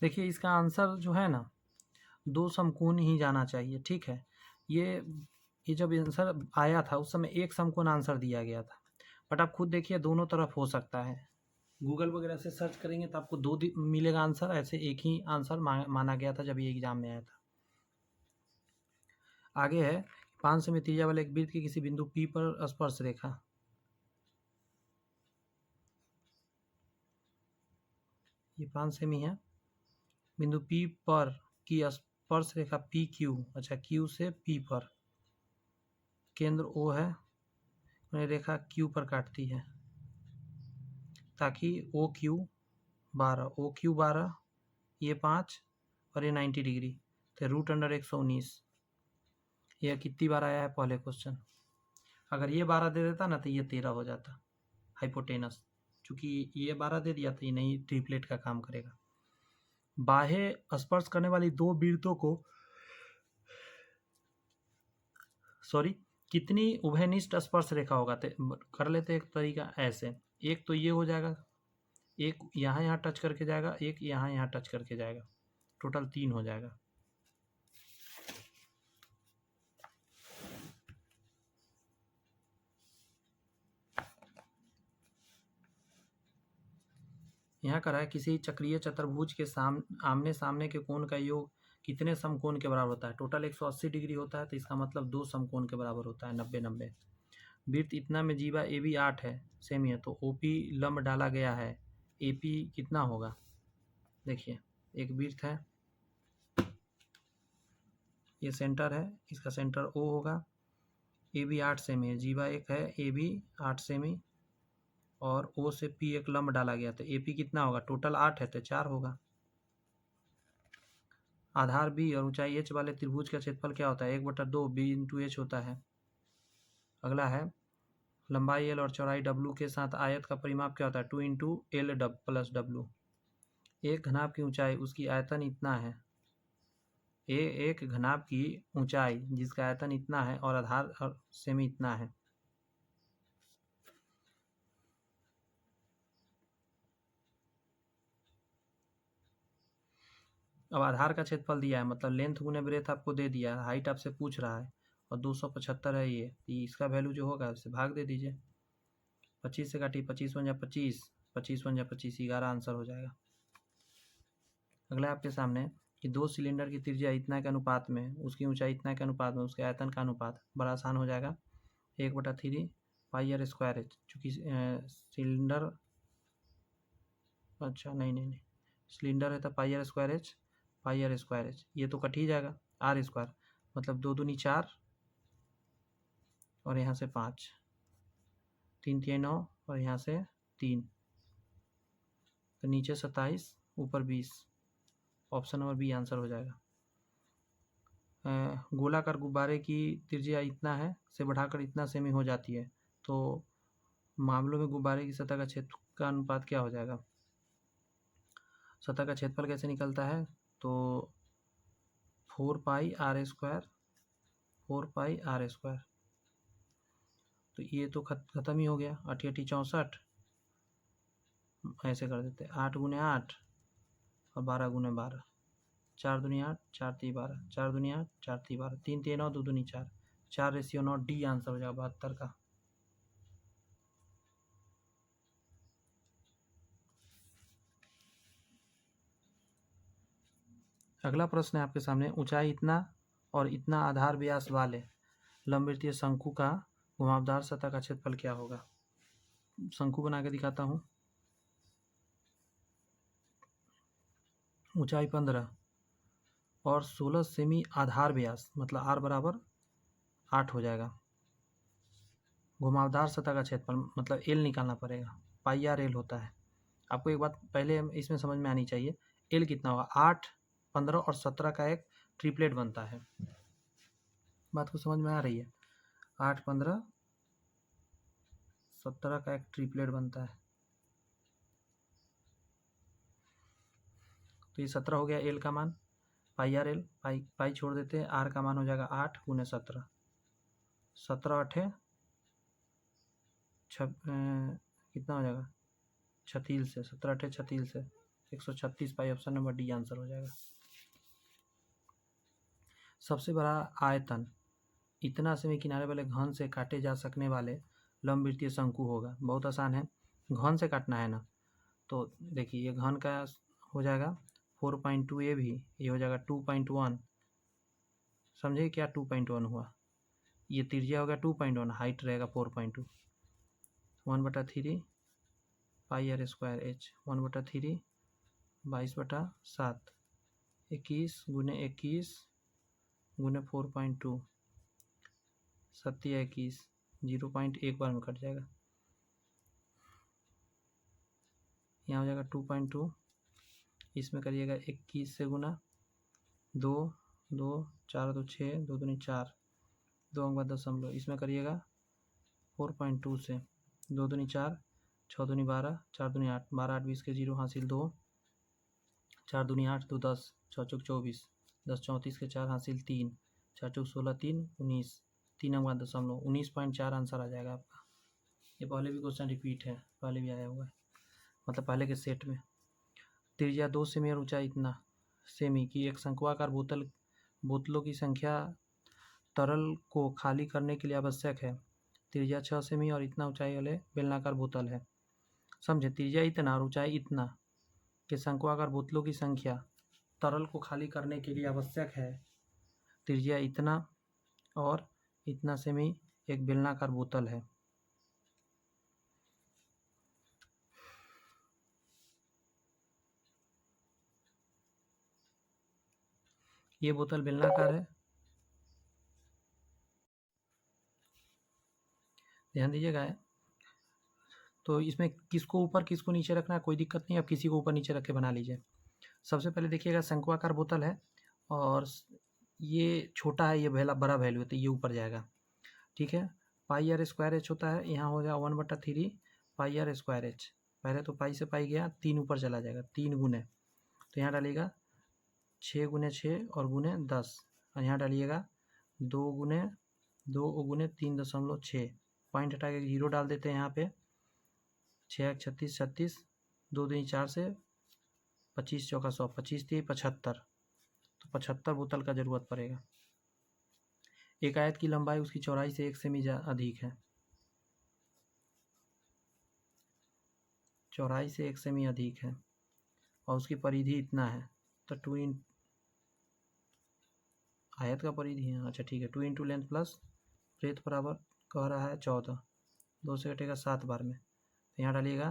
देखिए इसका आंसर जो है ना 2 समकोण ही जाना चाहिए, ठीक है। ये जब आंसर आया था उस समय 1 समकोण आंसर दिया गया था, बट आप खुद देखिए दोनों तरफ हो सकता है, गूगल वगैरह से सर्च करेंगे तो आपको 2 मिलेगा आंसर, ऐसे एक ही आंसर माना गया था जब ये एग्जाम में आया था। आगे है 5 सेमी त्रिज्या वाले एक वृत्त के किसी बिंदु P पर स्पर्श रेखा, ये 5 सेमी है, बिंदु P पर की स्पर्श रेखा PQ, अच्छा Q से P पर, केंद्र O है, रेखा Q पर काटती है ताकि OQ 12, ये 5 और ये 90 डिग्री, तो √119। यह कितनी बार आया है पहले क्वेश्चन, अगर ये 12 दे देता ना तो ये 13 हो जाता हाइपोटेनस, चूंकि ये 12 दे दिया तो ये नहीं ट्रिपलेट का काम करेगा। बाह्य स्पर्श करने वाली 2 वृत्तों को कितनी उभयनिष्ठ स्पर्श रेखा होगा, तो कर लेते एक तरीका ऐसे, एक तो ये हो जाएगा, एक यहाँ टच करके जाएगा, एक यहाँ टच करके जाएगा, टोटल 3 हो जाएगा। यहाँ करा है किसी चक्रीय चतुर्भुज के आमने सामने के कोण का योग कितने समकोण के बराबर होता है, टोटल 180 डिग्री होता है, तो इसका मतलब 2 समकोण के बराबर होता है 90-90। वृत्त इतना में जीवा AB 8 है, सेमी है, तो OP लंब डाला गया है, AP कितना होगा, देखिए एक वृत्त है, ये सेंटर है, इसका सेंटर O होगा, AB 8 सेमी है, जीवा 1 है, AB 8 सेमी और O से P एक लंब डाला गया, तो AP कितना होगा, टोटल 8 है तो 4 होगा। आधार B और ऊंचाई H वाले त्रिभुज का क्षेत्रफल क्या होता है, 1/2 B × H होता है। अगला है लंबाई L और चौड़ाई W के साथ आयत का परिमाप क्या होता है? 2 इंटू एल प्लस W। एक घनाभ की ऊंचाई उसकी आयतन इतना है, एक घनाभ की ऊंचाई जिसका आयतन इतना है और आधार और सेमी इतना है। अब आधार का क्षेत्रफल दिया है, मतलब लेंथ गुने ब्रेथ आपको दे दिया है, हाइट आपसे पूछ रहा है और 275 है ये, इसका वैल्यू जो होगा उससे भाग दे दीजिए। 25 से काटिए, 25 × 25, 25 × 25, 11 आंसर हो जाएगा। अगला आपके सामने कि दो सिलेंडर की त्रिज्या इतना के अनुपात में, उसकी ऊंचाई इतना के अनुपात में, उसके आयतन का अनुपात, बड़ा आसान हो जाएगा। 1/3 पाई r स्क्वायर एच, चूँकि सिलेंडर, अच्छा नहीं, सिलेंडर है तो पाई r स्क्वायर एच, पाई r स्क्वायर एच, ये तो कट ही जाएगा। r स्क्वायर मतलब 2 दूनी 4 और यहाँ से 5, 3 × 9 और यहाँ से 3, तो नीचे 27 ऊपर 20, ऑप्शन नंबर बी आंसर हो जाएगा। गोलाकार गुब्बारे की त्रिज्या इतना है से बढ़ाकर इतना सेमी हो जाती है, तो मामलों में गुब्बारे की सतह का क्षेत्र का अनुपात क्या हो जाएगा? सतह का क्षेत्रफल कैसे निकलता है? तो 4 पाई r स्क्वायर, 4 पाई r स्क्वायर, तो ये तो खत्म ही हो गया। 8 × 8 = 64, ऐसे कर देते 8 × 8 और 12 × 12, 4 दूनी 8, 4 × 3 12, 4 दूनी 8, 4 × 3 12, 3 × 9, 2 दूनी 4, 4:9, डी आंसर हो जाएगा 72 का। अगला प्रश्न है आपके सामने, ऊंचाई इतना और इतना आधार व्यास वाले लंबवृत्तीय शंकु का घुमावदार सतह का क्षेत्रफल क्या होगा? शंकु बना के दिखाता हूँ। ऊंचाई 15 और 16 सेमी आधार व्यास, मतलब r बराबर 8 हो जाएगा। घुमावदार सतह का क्षेत्रफल मतलब एल निकालना पड़ेगा, पाई r एल होता है। आपको एक बात पहले इसमें समझ में आनी चाहिए, एल कितना होगा? 8, 15 और 17 का एक ट्रिपलेट बनता है। बात को समझ में आ रही है? 8, 15, 17 का एक ट्रिपलेट बनता है, तो ये 17 हो गया एल का मान। पाई r एल, पाई छोड़ देते हैं, आर का मान हो जाएगा 8 × 17, 17 8 कितना हो जाएगा? 36 से, 17 8 36 से 136 पाई, ऑप्शन नंबर डी आंसर हो जाएगा। सबसे बड़ा आयतन इतना सेमी किनारे वाले घन से काटे जा सकने वाले लंबवृत्तीय शंकु होगा। बहुत आसान है, घन से काटना है ना, तो देखिए ये घन का हो जाएगा 4.2, ये भी ये हो जाएगा 2.1, समझे क्या 2.1 हुआ? ये त्रिज्या हो गया 2.1, हाइट रहेगा 4.2, 1/3 पाई r स्क्वायर एच, 1/3 22/7, 21 × 21 × 4.2, 7 या 21, 0.1 बार में कट जाएगा। यहाँ हो जाएगा 2.2, इसमें करिएगा 21 से गुना, 2 2 4 2 6, 2 दूनी 4, 2 अंक बाद दशमलव, इसमें करिएगा 4.2 से 2 दूनी 4, 6 दूनी 12, 4 दूनी 8, 12 8 20 के 0 हासिल 2, 4 दूनी 8, 2 10, 6 चौक 24, 10 34 के 4 हासिल 3, 4 चौक 16 3 19, 3 अंक बाद दशमलव, 19.4 आंसर आ जाएगा आपका। ये पहले भी क्वेश्चन रिपीट है, पहले भी आया हुआ है, मतलब पहले के सेट में। त्रिज्या 2 सेमी और ऊंचाई इतना सेमी की एक शंक्वाकार बोतलों की संख्या तरल को खाली करने के लिए आवश्यक है। त्रिज्या 6 सेमी और इतना ऊंचाई वाले बेलनाकार बोतल है। समझे, त्रिज्या इतना और ऊंचाई इतना कि शंक्वाकार बोतलों की संख्या तरल को खाली करने के लिए आवश्यक है। त्रिज्या इतना और इतना सेमी एक बेलनाकार बोतल है। ये बोतल बेलनाकार है, ध्यान दीजिएगा। तो इसमें किसको ऊपर किसको नीचे रखना है कोई दिक्कत नहीं, आप किसी को ऊपर नीचे रख के बना लीजिए। सबसे पहले देखिएगा शंक्वाकार बोतल है और ये छोटा है, ये बड़ा वैल्यू है, तो ये ऊपर जाएगा, ठीक है। पाई आर स्क्वायर एच होता है, यहाँ हो जाएगा 1/3 पाई आर स्क्वायर एच। पहले तो पाई से पाई गया, 3 ऊपर चला जाएगा, 3 गुने, तो यहाँ डालिएगा 6 गुने 6 और गुने 10, और यहाँ डालिएगा 2 गुने 3.6, पॉइंट हटा के 0 डाल देते हैं यहाँ पे। 6 36 36, 2 दूनी 4 से 25 चौका 100, 25 3 75, तो 75 बोतल का ज़रूरत पड़ेगा। एक आयत की लंबाई उसकी चौड़ाई से 1 सेमी अधिक है, चौड़ाई से 1 सेमी अधिक है और उसकी परिधि इतना है, तो 2 आयत का परिधि है, अच्छा ठीक है, 2 इंटू लेंथ प्लस ब्रेथ बराबर कह रहा है 14, 2 से कटेगा 7 बार में, तो यहाँ डालिएगा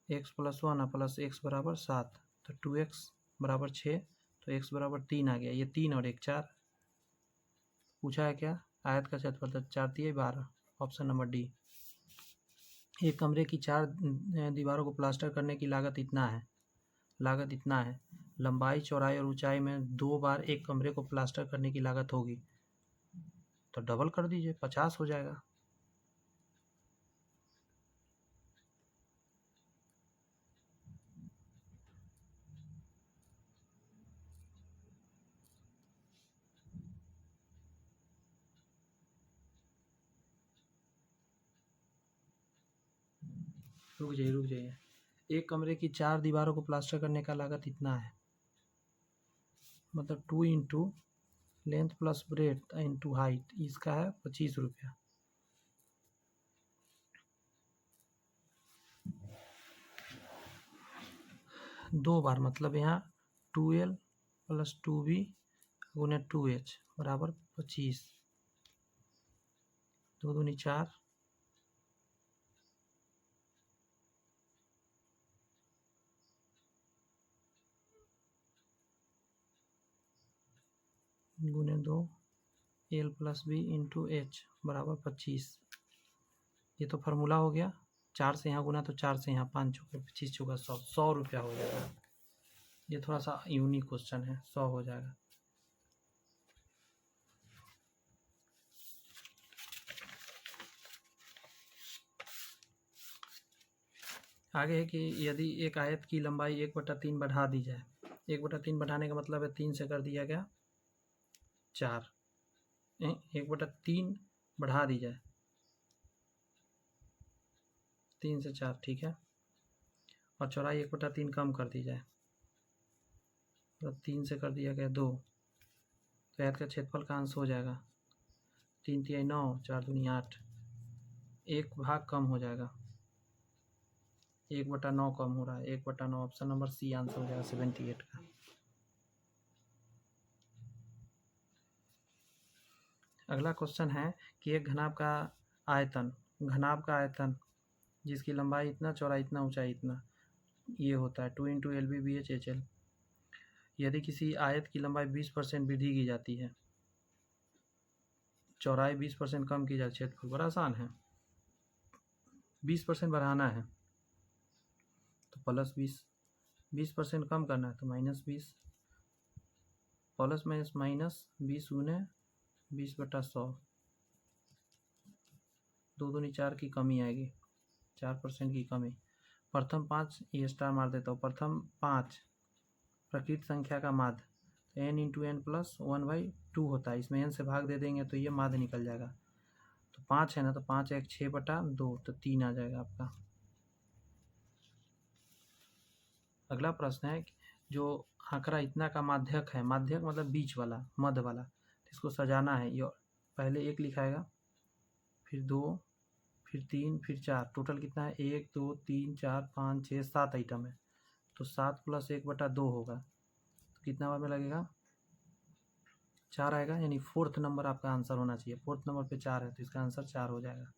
x + 1 प्लस x बराबर 7, तो 2x बराबर 6, तो x बराबर 3 आ गया। ये 3 और 1 4 पूछा है क्या, आयत का क्षेत्रफल, तो 4 3 12, ऑप्शन नंबर डी। एक कमरे की 4 दीवारों को प्लास्टर करने की लागत इतना है, लंबाई चौड़ाई और ऊंचाई में 2 बार एक कमरे को प्लास्टर करने की लागत होगी, तो डबल कर दीजिए, 50 हो जाएगा। रुक जाइए, एक कमरे की 4 दीवारों को प्लास्टर करने का लागत इतना है, मतलब 2 into length plus breadth into height, इसका है 25 रुपया। दो बार मतलब यहाँ 2L + 2B गुने 2H बराबर 25, 2 दूनी 4, गुने 2 L + B इंटू H बराबर 25। ये तो फार्मूला हो गया, 4 से यहाँ गुना तो 4 से यहाँ, 5 चौके 25 चौका 100 रुपया हो जाएगा। ये थोड़ा सा यूनिक क्वेश्चन है, 100 हो जाएगा। आगे है कि यदि एक आयत की लंबाई 1/3 बढ़ा दी जाए, 1/3 बढ़ाने का मतलब है 3 से कर दिया गया 4, 1/3 बढ़ा दी जाए 3 से 4, ठीक है, और चौड़ाई 1/3 कम कर दी जाए, मतलब 3 से कर दिया गया 2, तो आयत का क्षेत्रफल का अंश हो जाएगा 3 3 9, 4 दूनी 8, 1 भाग कम हो जाएगा, 1/9 कम हो रहा है, 1/9, ऑप्शन नंबर सी आंसर हो जाएगा 78 का। अगला क्वेश्चन है कि एक घनाभ का आयतन जिसकी लंबाई इतना, चौड़ाई इतना, ऊंचाई इतना, ये होता है 2 इंटू LB BH HL। यदि किसी आयत की लंबाई 20% वृद्धि की जाती है, चौड़ाई 20% कम की जाती है, क्षेत्रफल बड़ा आसान है, 20% बढ़ाना है तो +20, 20% कम करना है तो -20, प्लस माइनस 20 गुने 20/100, 2 दूनी 4 की कमी आएगी, 4% की कमी। प्रथम 5, ये स्टार मार देता हूँ, प्रथम 5 प्रकृत संख्या का माध्य, तो n इंटू n प्लस 1/2 होता है, इसमें n से भाग दे देंगे तो ये माध्य निकल जाएगा, तो 5 है ना, तो 5 1 6/2, तो 3 आ जाएगा आपका। अगला प्रश्न है जो आंकड़ा इतना का माध्यक है, माध्यक मतलब बीच वाला, मध्य वाला, इसको सजाना है, ये पहले 1 लिखाएगा, फिर 2, फिर 3, फिर 4, टोटल कितना है 1 2 3 4 5 6 7 आइटम है, तो 7 + 1/2 होगा, तो कितना बार में लगेगा 4 आएगा, यानी 4th नंबर आपका आंसर होना चाहिए, 4th नंबर पे 4 है तो इसका आंसर 4 हो जाएगा।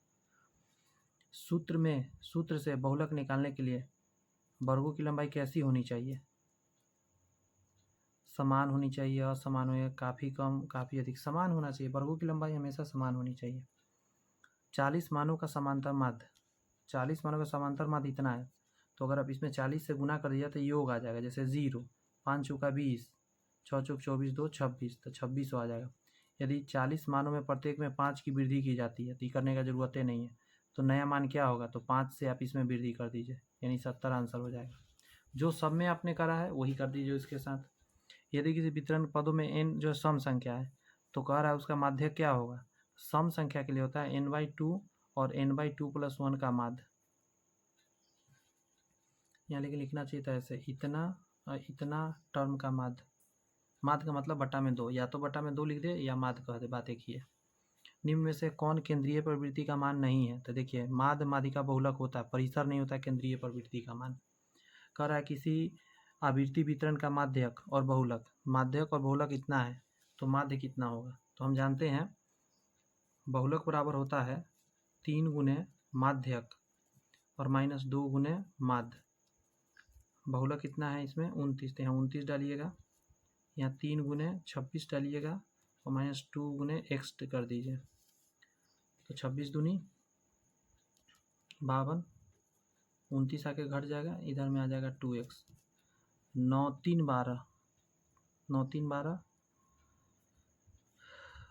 सूत्र से बहुलक निकालने के लिए वर्गों की लंबाई कैसी होनी चाहिए, समान होनी चाहिए, असमान हो, काफ़ी कम काफ़ी अधिक, समान होना चाहिए, वर्गों की लंबाई हमेशा समान होनी चाहिए। 40 मानों का समांतर माध्य, 40 मानों का समांतर माध्य इतना है, तो अगर आप इसमें 40 से गुना कर दिया तो योग आ जाएगा, जैसे 0, 5 चौका 20, 6 चौक 24, 2 26, तो 26 आ जाएगा। यदि 40 मानों में प्रत्येक में 5 की वृद्धि की जाती है तो ये करने का ज़रूरत ही नहीं है। तो नया मान क्या होगा, तो 5 से आप इसमें वृद्धि कर दीजिए, यानी 70 आंसर हो जाएगा। जो सब में आपने करा है वही कर दीजिए इसके साथ। यदि किसी वितरण पदों में n जो सम संख्या है तो कह रहा है उसका माध्य क्या होगा। सम संख्या के लिए होता है n/2 और n/2+1 का माध्य। यहाँ लेकिन लिखना चाहिए था ऐसे, इतना और इतना टर्म का माध्य। माध्य का मतलब बटा में 2, या तो बटा में 2 लिख दे या माध्य कह दे, बात एक ही है। निम्न में से कौन केंद्रीय प्रवृत्ति का मान नहीं है, तो देखिए माध्य माध्यिका बहुलक होता है, परिसर नहीं होता केंद्रीय प्रवृत्ति का मान। कह रहा है किसी आवृत्ति वितरण का माध्यक और बहुलक, माध्यक और बहुलक इतना है तो माध्य कितना होगा। तो हम जानते हैं बहुलक बराबर होता है 3 गुने माध्यक और -2 गुने माध्य। बहुलक कितना है इसमें 29, तो यहाँ 29 डालिएगा, यहाँ 3 गुने 26 डालिएगा और -2 गुने x कर दीजिए, तो 26 दूनी 52, 29 आके घट जाएगा, इधर में आ जाएगा 2x, 9 3 12, 9 3 12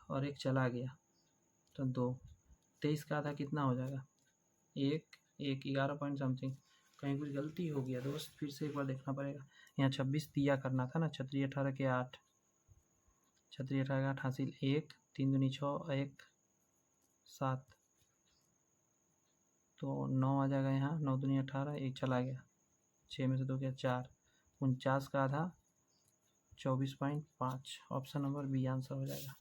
और एक चला गया तो 2, 23 का आधा कितना हो जाएगा 1 1 11 पॉइंट समथिंग। कहीं कुछ गलती हो गया दोस्त, फिर से एक बार देखना पड़ेगा। यहाँ 26 दिया करना था ना, 36 18 के 8, 36 18 के 8 हासिल 1, 3 दूनी 6, 1 7, तो 9 आ जाएगा यहाँ, 9 दूनी 18, 1 चला गया, 6 में से 2 गया 4, 49 का आधा 24.5, ऑप्शन नंबर बी आंसर हो जाएगा।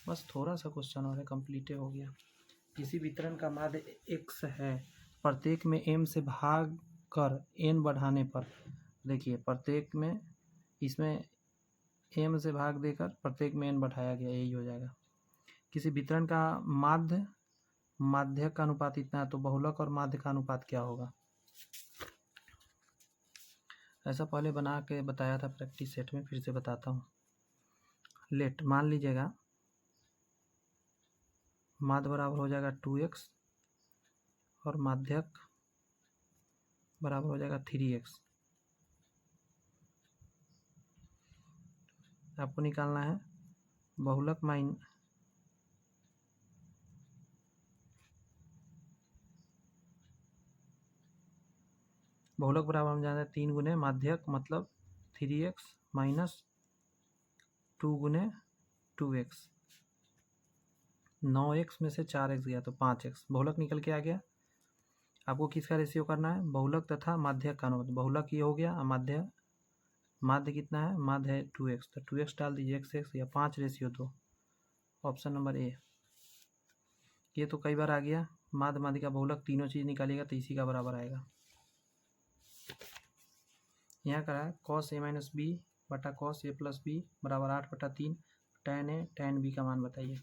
बस थोड़ा सा क्वेश्चन और है, कंप्लीट हो गया। किसी वितरण का माध्य x है, प्रत्येक में m से भाग कर n बढ़ाने पर, देखिए प्रत्येक में इसमें m से भाग देकर प्रत्येक में n बढ़ाया गया, यही हो जाएगा। किसी वितरण का माध्य माध्यक का अनुपात इतना है तो बहुलक और माध्य का अनुपात क्या होगा। ऐसा पहले बना के बताया था प्रैक्टिस सेट में, फिर से बताता हूँ। लेट मान लीजिएगा माध्य बराबर हो जाएगा 2x और माध्यक बराबर हो जाएगा 3x। आपको निकालना है बहुलक बहुलक बराबर हम जानते हैं 3 गुने माध्यक मतलब 3x माइनस 2 गुने 2x, 9x में से 4x गया तो 5x, बहुलक निकल के आ गया। आपको किसका रेशियो करना है, बहुलक तथा माध्यक का अनुपात। बहुलक ये हो गया, माध्य कितना है, माध्य है 2x, तो 2x डाल दीजिए, x या 5:2, ऑप्शन नंबर ए। ये तो कई बार आ गया, माध्य माध्यिका बहुलक तीनों चीज़ निकालिएगा तो इसी का बराबर आएगा। यहाँ करा है cos a - b बटा cos a + b बराबर 8/3 tan a tan b का मान बताइए।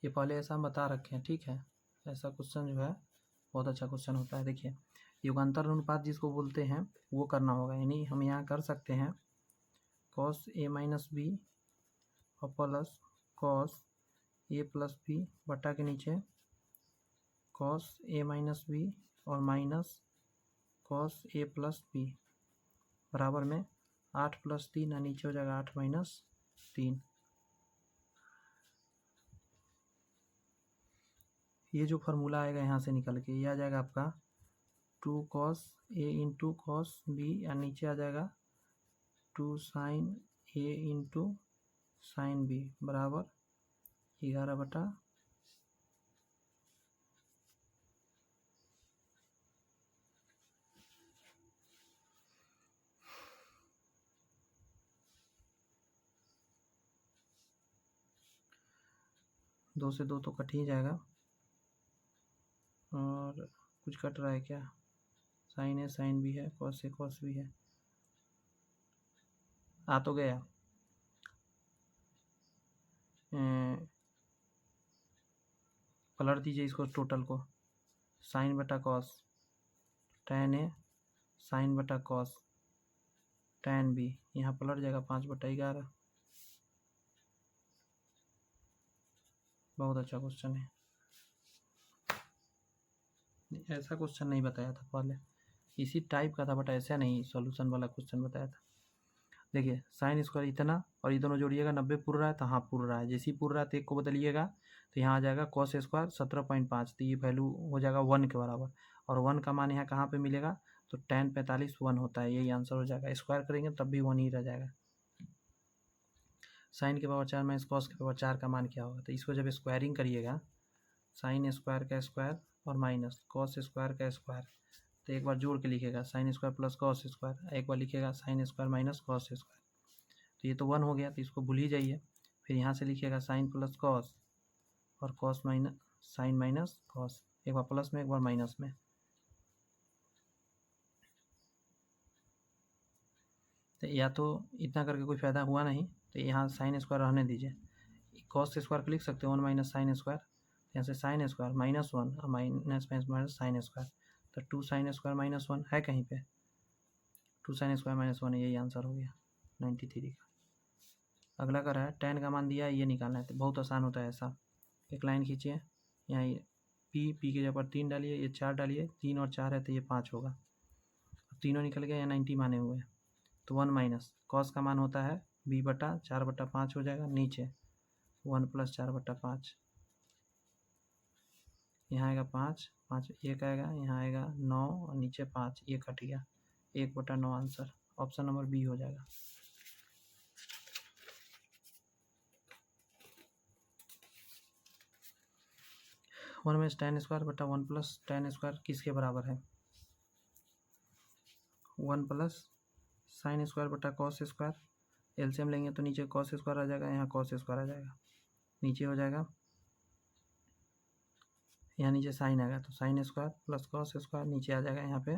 ये पहले ऐसा हम बता रखे हैं, ठीक है। ऐसा क्वेश्चन जो है बहुत अच्छा क्वेश्चन होता है। देखिए युगांतर अनुपात जिसको बोलते हैं वो करना होगा, यानी हम यहाँ कर सकते हैं cos a - b और प्लस cos a + b बटा के नीचे cos a - b और माइनस cos a + b बराबर में 8 + 3 और नीचे हो जाएगा 8 - 3। ये जो फार्मूला आएगा यहाँ से निकल के ये आ जाएगा आपका 2 cos a × cos b और नीचे आ जाएगा 2 sin a × sin b बराबर 11/, दो से 2 तो कट ही जाएगा, और कुछ कट रहा है क्या, साइन है साइन भी है, कॉस है कॉस भी है, आ तो गया। पलट दीजिए इसको टोटल को, साइन बटा कॉस tan a साइन बटा कॉस tan b, यहाँ पलट जाएगा 5/11। बहुत अच्छा क्वेश्चन है। ऐसा क्वेश्चन नहीं बताया था पहले, इसी टाइप का था बट ऐसा नहीं सॉल्यूशन वाला क्वेश्चन बताया था। देखिए साइन स्क्वायर इतना और ये दोनों जोड़िएगा 90 पूर रहा है तो हाँ पूर रहा है, जैसे ही पूर रहा है तो एक को बदलिएगा तो यहाँ आ जाएगा कॉस स्क्वायर 17.5, तो ये वैल्यू हो जाएगा 1 के बराबर, और 1 का मान यहाँ कहाँ पे मिलेगा तो tan 45 1 होता है, यही आंसर हो जाएगा। स्क्वायर करेंगे तब भी 1 ही रह जाएगा। साइन के पावर 4 माइनस कॉस के पावर 4 का मान क्या होगा, तो इसको जब स्क्वायरिंग करिएगा साइन स्क्वायर का स्क्वायर और माइनस कॉस स्क्वायर का स्क्वायर, तो एक बार जोड़ के लिखेगा sine square plus cos square, एक बार लिखेगा sine square minus cos square, तो ये तो 1 हो गया तो इसको भूल ही जाइए। फिर यहाँ से लिखिएगा साइन प्लस कॉस और cos minus sine minus cos, एक बार प्लस में एक बार माइनस में, तो या तो इतना करके कोई फ़ायदा हुआ नहीं तो यहाँ साइन स्क्वायर रहने दीजिए, कॉस स्क्वायर को लिख सकते हो 1 माइनस साइन स्क्वायर, यहाँ से साइन स्क्वायर -1 और माइनस माइनस साइन स्क्वायर, तो 2 साइन स्क्वायर -1 है कहीं पे, 2 साइन स्क्वायर -1, यही आंसर हो गया 93 का। अगला कर रहा है tan का मान दिया है ये निकालना है, तो बहुत आसान होता है ऐसा, एक लाइन खींचिए यहाँ पी के जगह पर 3 डालिए, ये 4 डालिए, 3 और 4 है तो ये 5 होगा, तीनों निकल गया, यहाँ 90 माने हुए हैं, तो 1 माइनस कॉस का मान होता है b/4/5 हो जाएगा, नीचे 1 + 4/5, यहाँ आएगा 5 5 एक आएगा, यहाँ आएगा 9 और नीचे 5, ये कट गया, 1/9 आंसर ऑप्शन नंबर बी हो जाएगा। वन में tan स्क्वायर बटा 1 + tan स्क्वायर किसके बराबर है, 1 + साइन स्क्वायर बटा कॉस स्क्वायर, एलसीएम लेंगे तो नीचे कॉस स्क्वायर आ जाएगा, यहाँ कॉस स्क्वायर आ जाएगा, नीचे हो जाएगा, यहाँ नीचे साइन आएगा तो sine square plus cos square, नीचे आ जाएगा यहाँ पे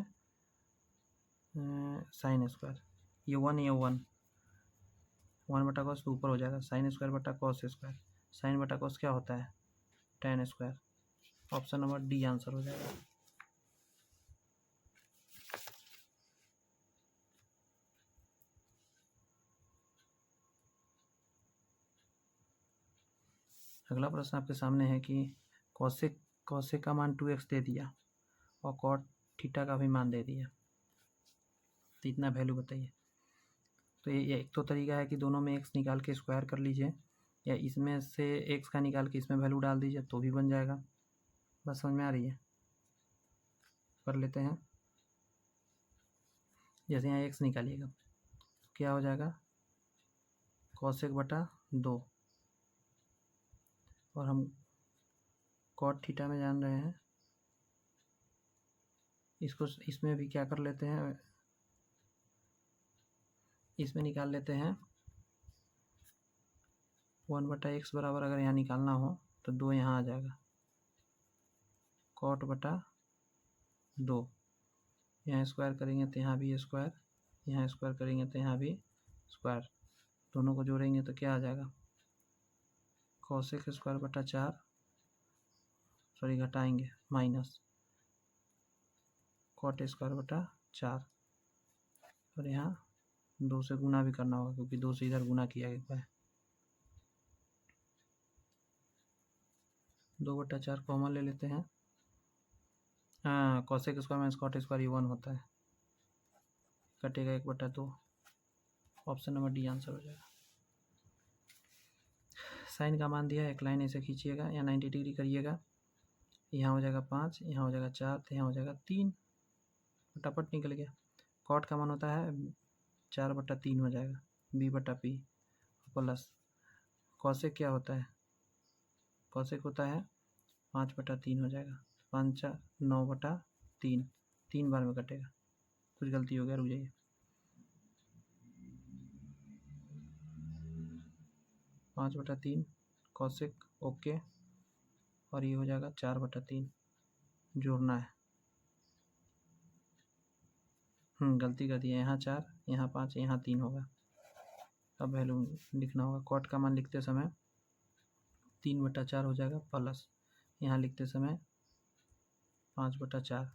साइन स्क्वायर, ये 1 ये 1 1 बटा कॉस तो ऊपर हो जाएगा, साइन स्क्वायर बटा कॉस स्क्वायर, साइन बटा कॉस क्या होता है tan square, option number D answer हो जाएगा। अगला प्रश्न आपके सामने है कि कॉसेक का मान 2x दे दिया और कॉट थीटा का भी मान दे दिया, तो इतना वैल्यू बताइए। तो ये एक तो तरीका है कि दोनों में x निकाल के स्क्वायर कर लीजिए, या इसमें से x का निकाल के इसमें वैल्यू डाल दीजिए तो भी बन जाएगा। बस समझ में आ रही है, कर लेते हैं। जैसे यहाँ x निकालिएगा क्या हो जाएगा cos1/2, और हम कॉट थीटा में जान रहे हैं, इसको इसमें भी क्या कर लेते हैं, इसमें निकाल लेते हैं 1/x बराबर, अगर यहाँ निकालना हो तो 2 यहाँ आ जाएगा, cot/2, यहाँ स्क्वायर करेंगे तो यहाँ भी स्क्वायर, यहाँ स्क्वायर करेंगे तो यहाँ भी स्क्वायर, दोनों को जोड़ेंगे तो क्या आ जाएगा cos1/4, सॉरी घटाएंगे माइनस cot2/4, और यहाँ 2 से गुना भी करना होगा क्योंकि 2 से इधर गुना किया गया है, 2/4 कॉमन ले लेते हैं, हाँ cos1² माइनस cot2 ये 1 होता है, कटेगा 1/2, ऑप्शन नंबर डी आंसर हो जाएगा। साइन का मान दिया है, एक लाइन ऐसे खींचिएगा या 90 डिग्री करिएगा, यहाँ हो जाएगा 5, यहाँ हो जाएगा 4, तो यहाँ हो जाएगा 3, फटाफट निकल गया। कॉट का मान होता है 4/3 हो जाएगा, b/p प्लस कॉसेक क्या होता है, कॉसेक होता है 5/3 हो जाएगा, 5 4 9/3, 3 बार में कटेगा, कुछ गलती हो गया, रुक जाइए, 5/3 कॉसेक ओके, और ये हो जाएगा 4/3, जोड़ना है, गलती कर दी है, यहाँ 4 यहाँ 5 यहाँ 3 होगा, अब वैल्यू लिखना होगा, कॉट का मान लिखते समय 3/4 हो जाएगा, प्लस यहाँ लिखते समय 5/4,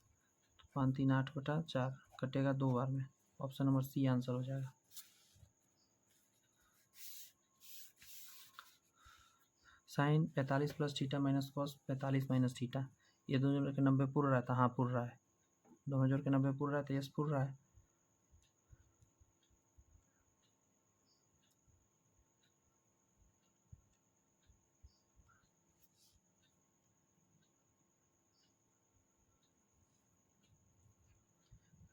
5 3 8/4, कटेगा 2 बार में, ऑप्शन नंबर सी आंसर हो जाएगा। Sine 45 plus theta minus cos 45 minus theta, ये दोनों जोड़ के 90 पूर रहा था, हाँ पूर रहा है, दोनों जोड़ के 90 पूर रहा है, तो यस पूर रहा है।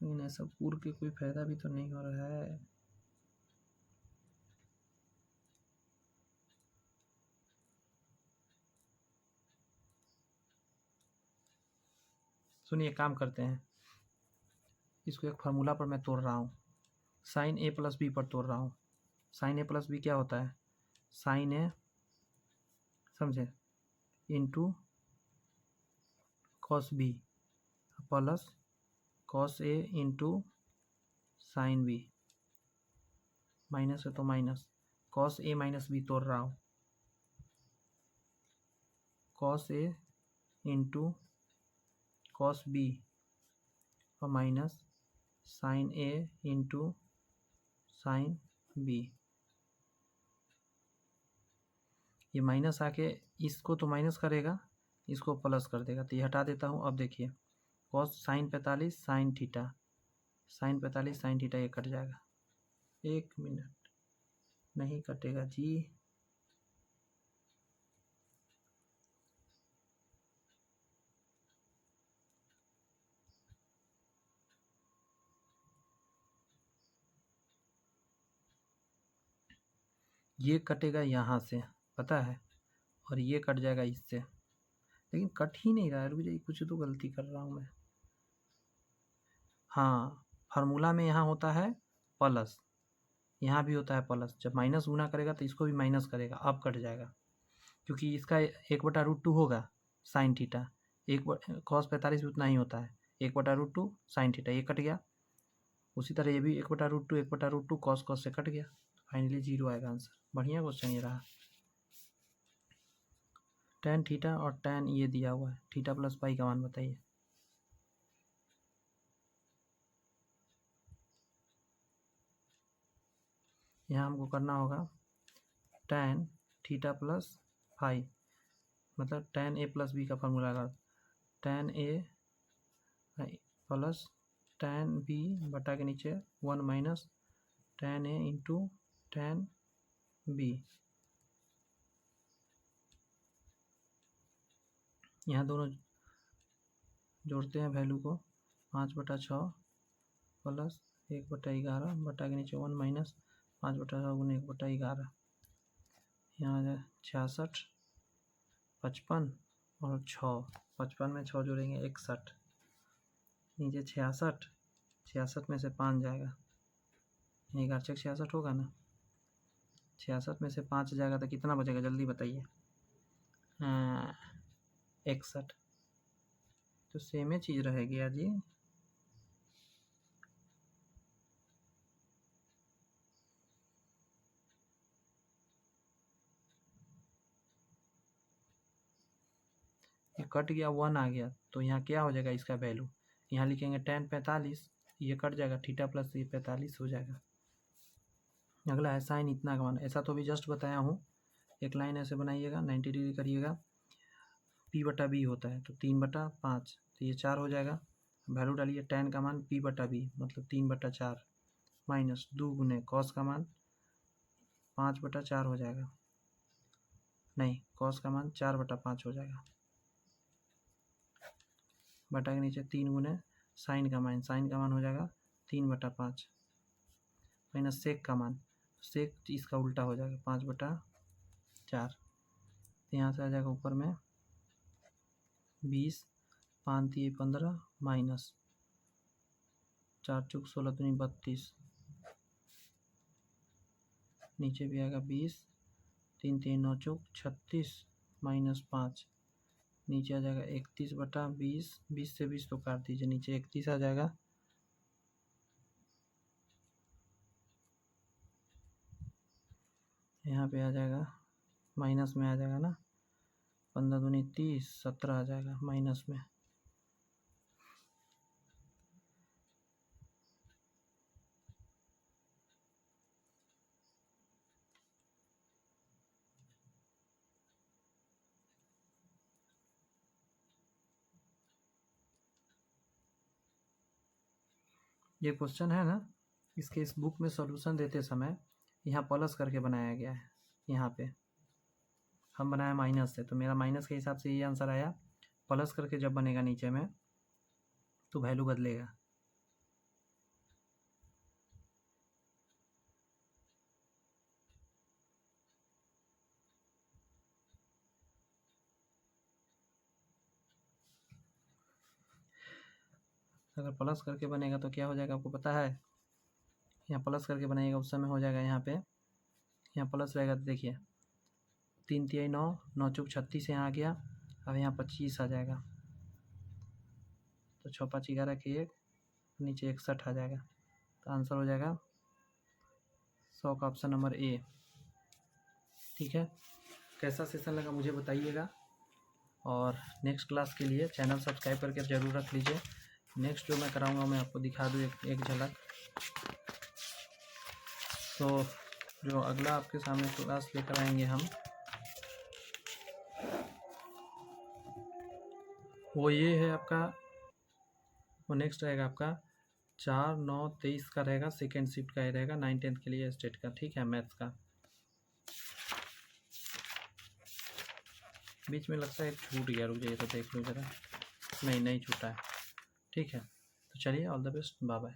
लेकिन ऐसा पूर के कोई फायदा भी तो नहीं हो रहा है। सुनिए काम करते हैं, इसको एक फार्मूला पर मैं तोड़ रहा हूँ, साइन ए प्लस बी पर तोड़ रहा हूँ। साइन ए प्लस बी क्या होता है, साइन ए समझे into cos B plus cos A into sine B, minus है तो minus, cos A minus B तोड़ रहा हूँ, cos A into cos B और minus sine A into sine B. ये माइनस आके इसको तो माइनस करेगा, इसको प्लस कर देगा, तो ये हटा देता हूँ। अब देखिए cos sine 45 sine theta, sign 45 sine theta, ये कट जाएगा। एक मिनट, नहीं कटेगा जी, ये कटेगा यहाँ से पता है, और ये कट जाएगा इससे, लेकिन कट ही नहीं रहा है, रुक जाइए कुछ तो गलती कर रहा हूँ मैं। हाँ फार्मूला में यहाँ होता है प्लस, यहाँ भी होता है प्लस, जब माइनस गुना करेगा तो इसको भी माइनस करेगा, अब कट जाएगा, क्योंकि इसका 1/√2 होगा साइन थीटा, एक कॉस 45 भी उतना ही होता है, 1/√2 साइन थीटा, ये कट गया। उसी तरह ये भी 1/√2 1/√2 कॉस कॉस से कट गया, फाइनली 0 आएगा आंसर। बढ़िया क्वेश्चन ये रहा। tan थीटा और tan ये दिया हुआ है, थीटा प्लस पाई का मान बताइए। यहाँ हमको करना होगा tan थीटा प्लस फाई, मतलब tan a प्लस बी का फॉर्मूला लगा, tan a plus tan b बटा के नीचे 1 minus tan a into tan b। यहाँ दोनों जोड़ते हैं वैल्यू को, 5/6 प्लस 1/11 बटा के नीचे 1 माइनस 5/6 गुने 1/11, यहाँ आ जाए 66, 55 और 6, 55 में 6 जोड़ेंगे 61, नीचे 66, 66 में से 5 जाएगा, 1/66 होगा ना, 66 में से 5 जाएगा तो कितना बचेगा जल्दी बताइए। 61, तो सेम ही चीज़ रहेगी यार जी। ये कट गया 1 आ गया, तो यहाँ क्या हो जाएगा इसका वैल्यू, यहाँ लिखेंगे tan 45, ये कट जाएगा थीटा प्लस ये 45 हो जाएगा। अगला है साइन इतना का मान, ऐसा तो अभी जस्ट बताया हूँ, एक लाइन ऐसे बनाइएगा 90 डिग्री करिएगा, p/b होता है तो 3/5, तो ये 4 हो जाएगा। वैल्यू डालिए tan का मान p/b मतलब 3/4 माइनस 2 गुने कॉस का मान 5/4 हो जाएगा, नहीं कॉस का मान 4/5 हो जाएगा, बटा के नीचे 3 गुने साइन का मान हो जाएगा 3/5 माइनस सेक का मान, सेक इसका उल्टा हो जाएगा 5/4, यहाँ से आ जाएगा ऊपर में 20, 5 3 15 माइनस 4 चौक 16 दूनी 32, नीचे भी आएगा 20, 3 3 9 चौक 36 माइनस 5, नीचे आ जाएगा 31/20, 20 से 20 तो काट दीजिए, नीचे 31 आ जाएगा, यहाँ पे आ जाएगा माइनस में आ जाएगा ना, 15 दूनी 30, 17 आ जाएगा माइनस में। ये क्वेश्चन है ना, इसके इस बुक में सॉल्यूशन देते समय यहाँ प्लस करके बनाया गया है, यहाँ पे हम बनाया माइनस से, तो मेरा माइनस के हिसाब से ये आंसर आया। प्लस करके जब बनेगा नीचे में तो वैल्यू बदलेगा। अगर प्लस करके बनेगा तो क्या हो जाएगा आपको पता है? यहाँ प्लस करके बनाएगा उस समय हो जाएगा यहाँ पे, यहाँ प्लस रहेगा तो देखिए 3 तिहाई 9, 9 चौक 36 यहाँ आ गया। अब यहाँ 25 आ जाएगा, तो 6 5 11 के 1, नीचे 61 आ जाएगा। तो आंसर हो जाएगा 100 का ऑप्शन नंबर ए। ठीक है, कैसा सेशन लगा मुझे बताइएगा, और नेक्स्ट क्लास के लिए चैनल सब्सक्राइब करके ज़रूर रख लीजिए। नेक्स्ट जो मैं कराऊंगा मैं आपको दिखा दूँ एक झलक। तो जो अगला आपके सामने क्लास लेकर आएंगे हम, वो ये है आपका, वो नेक्स्ट रहेगा आपका 4 9 23 का रहेगा, सेकेंड शिफ्ट का ही रहेगा, 9 10 के लिए स्टेट का। ठीक है, मैथ्स का। बीच में लगता है छूट गया, रुक जाइए तो देख लो जरा। नहीं छूटा है। ठीक है, तो चलिए, all the best, bye bye.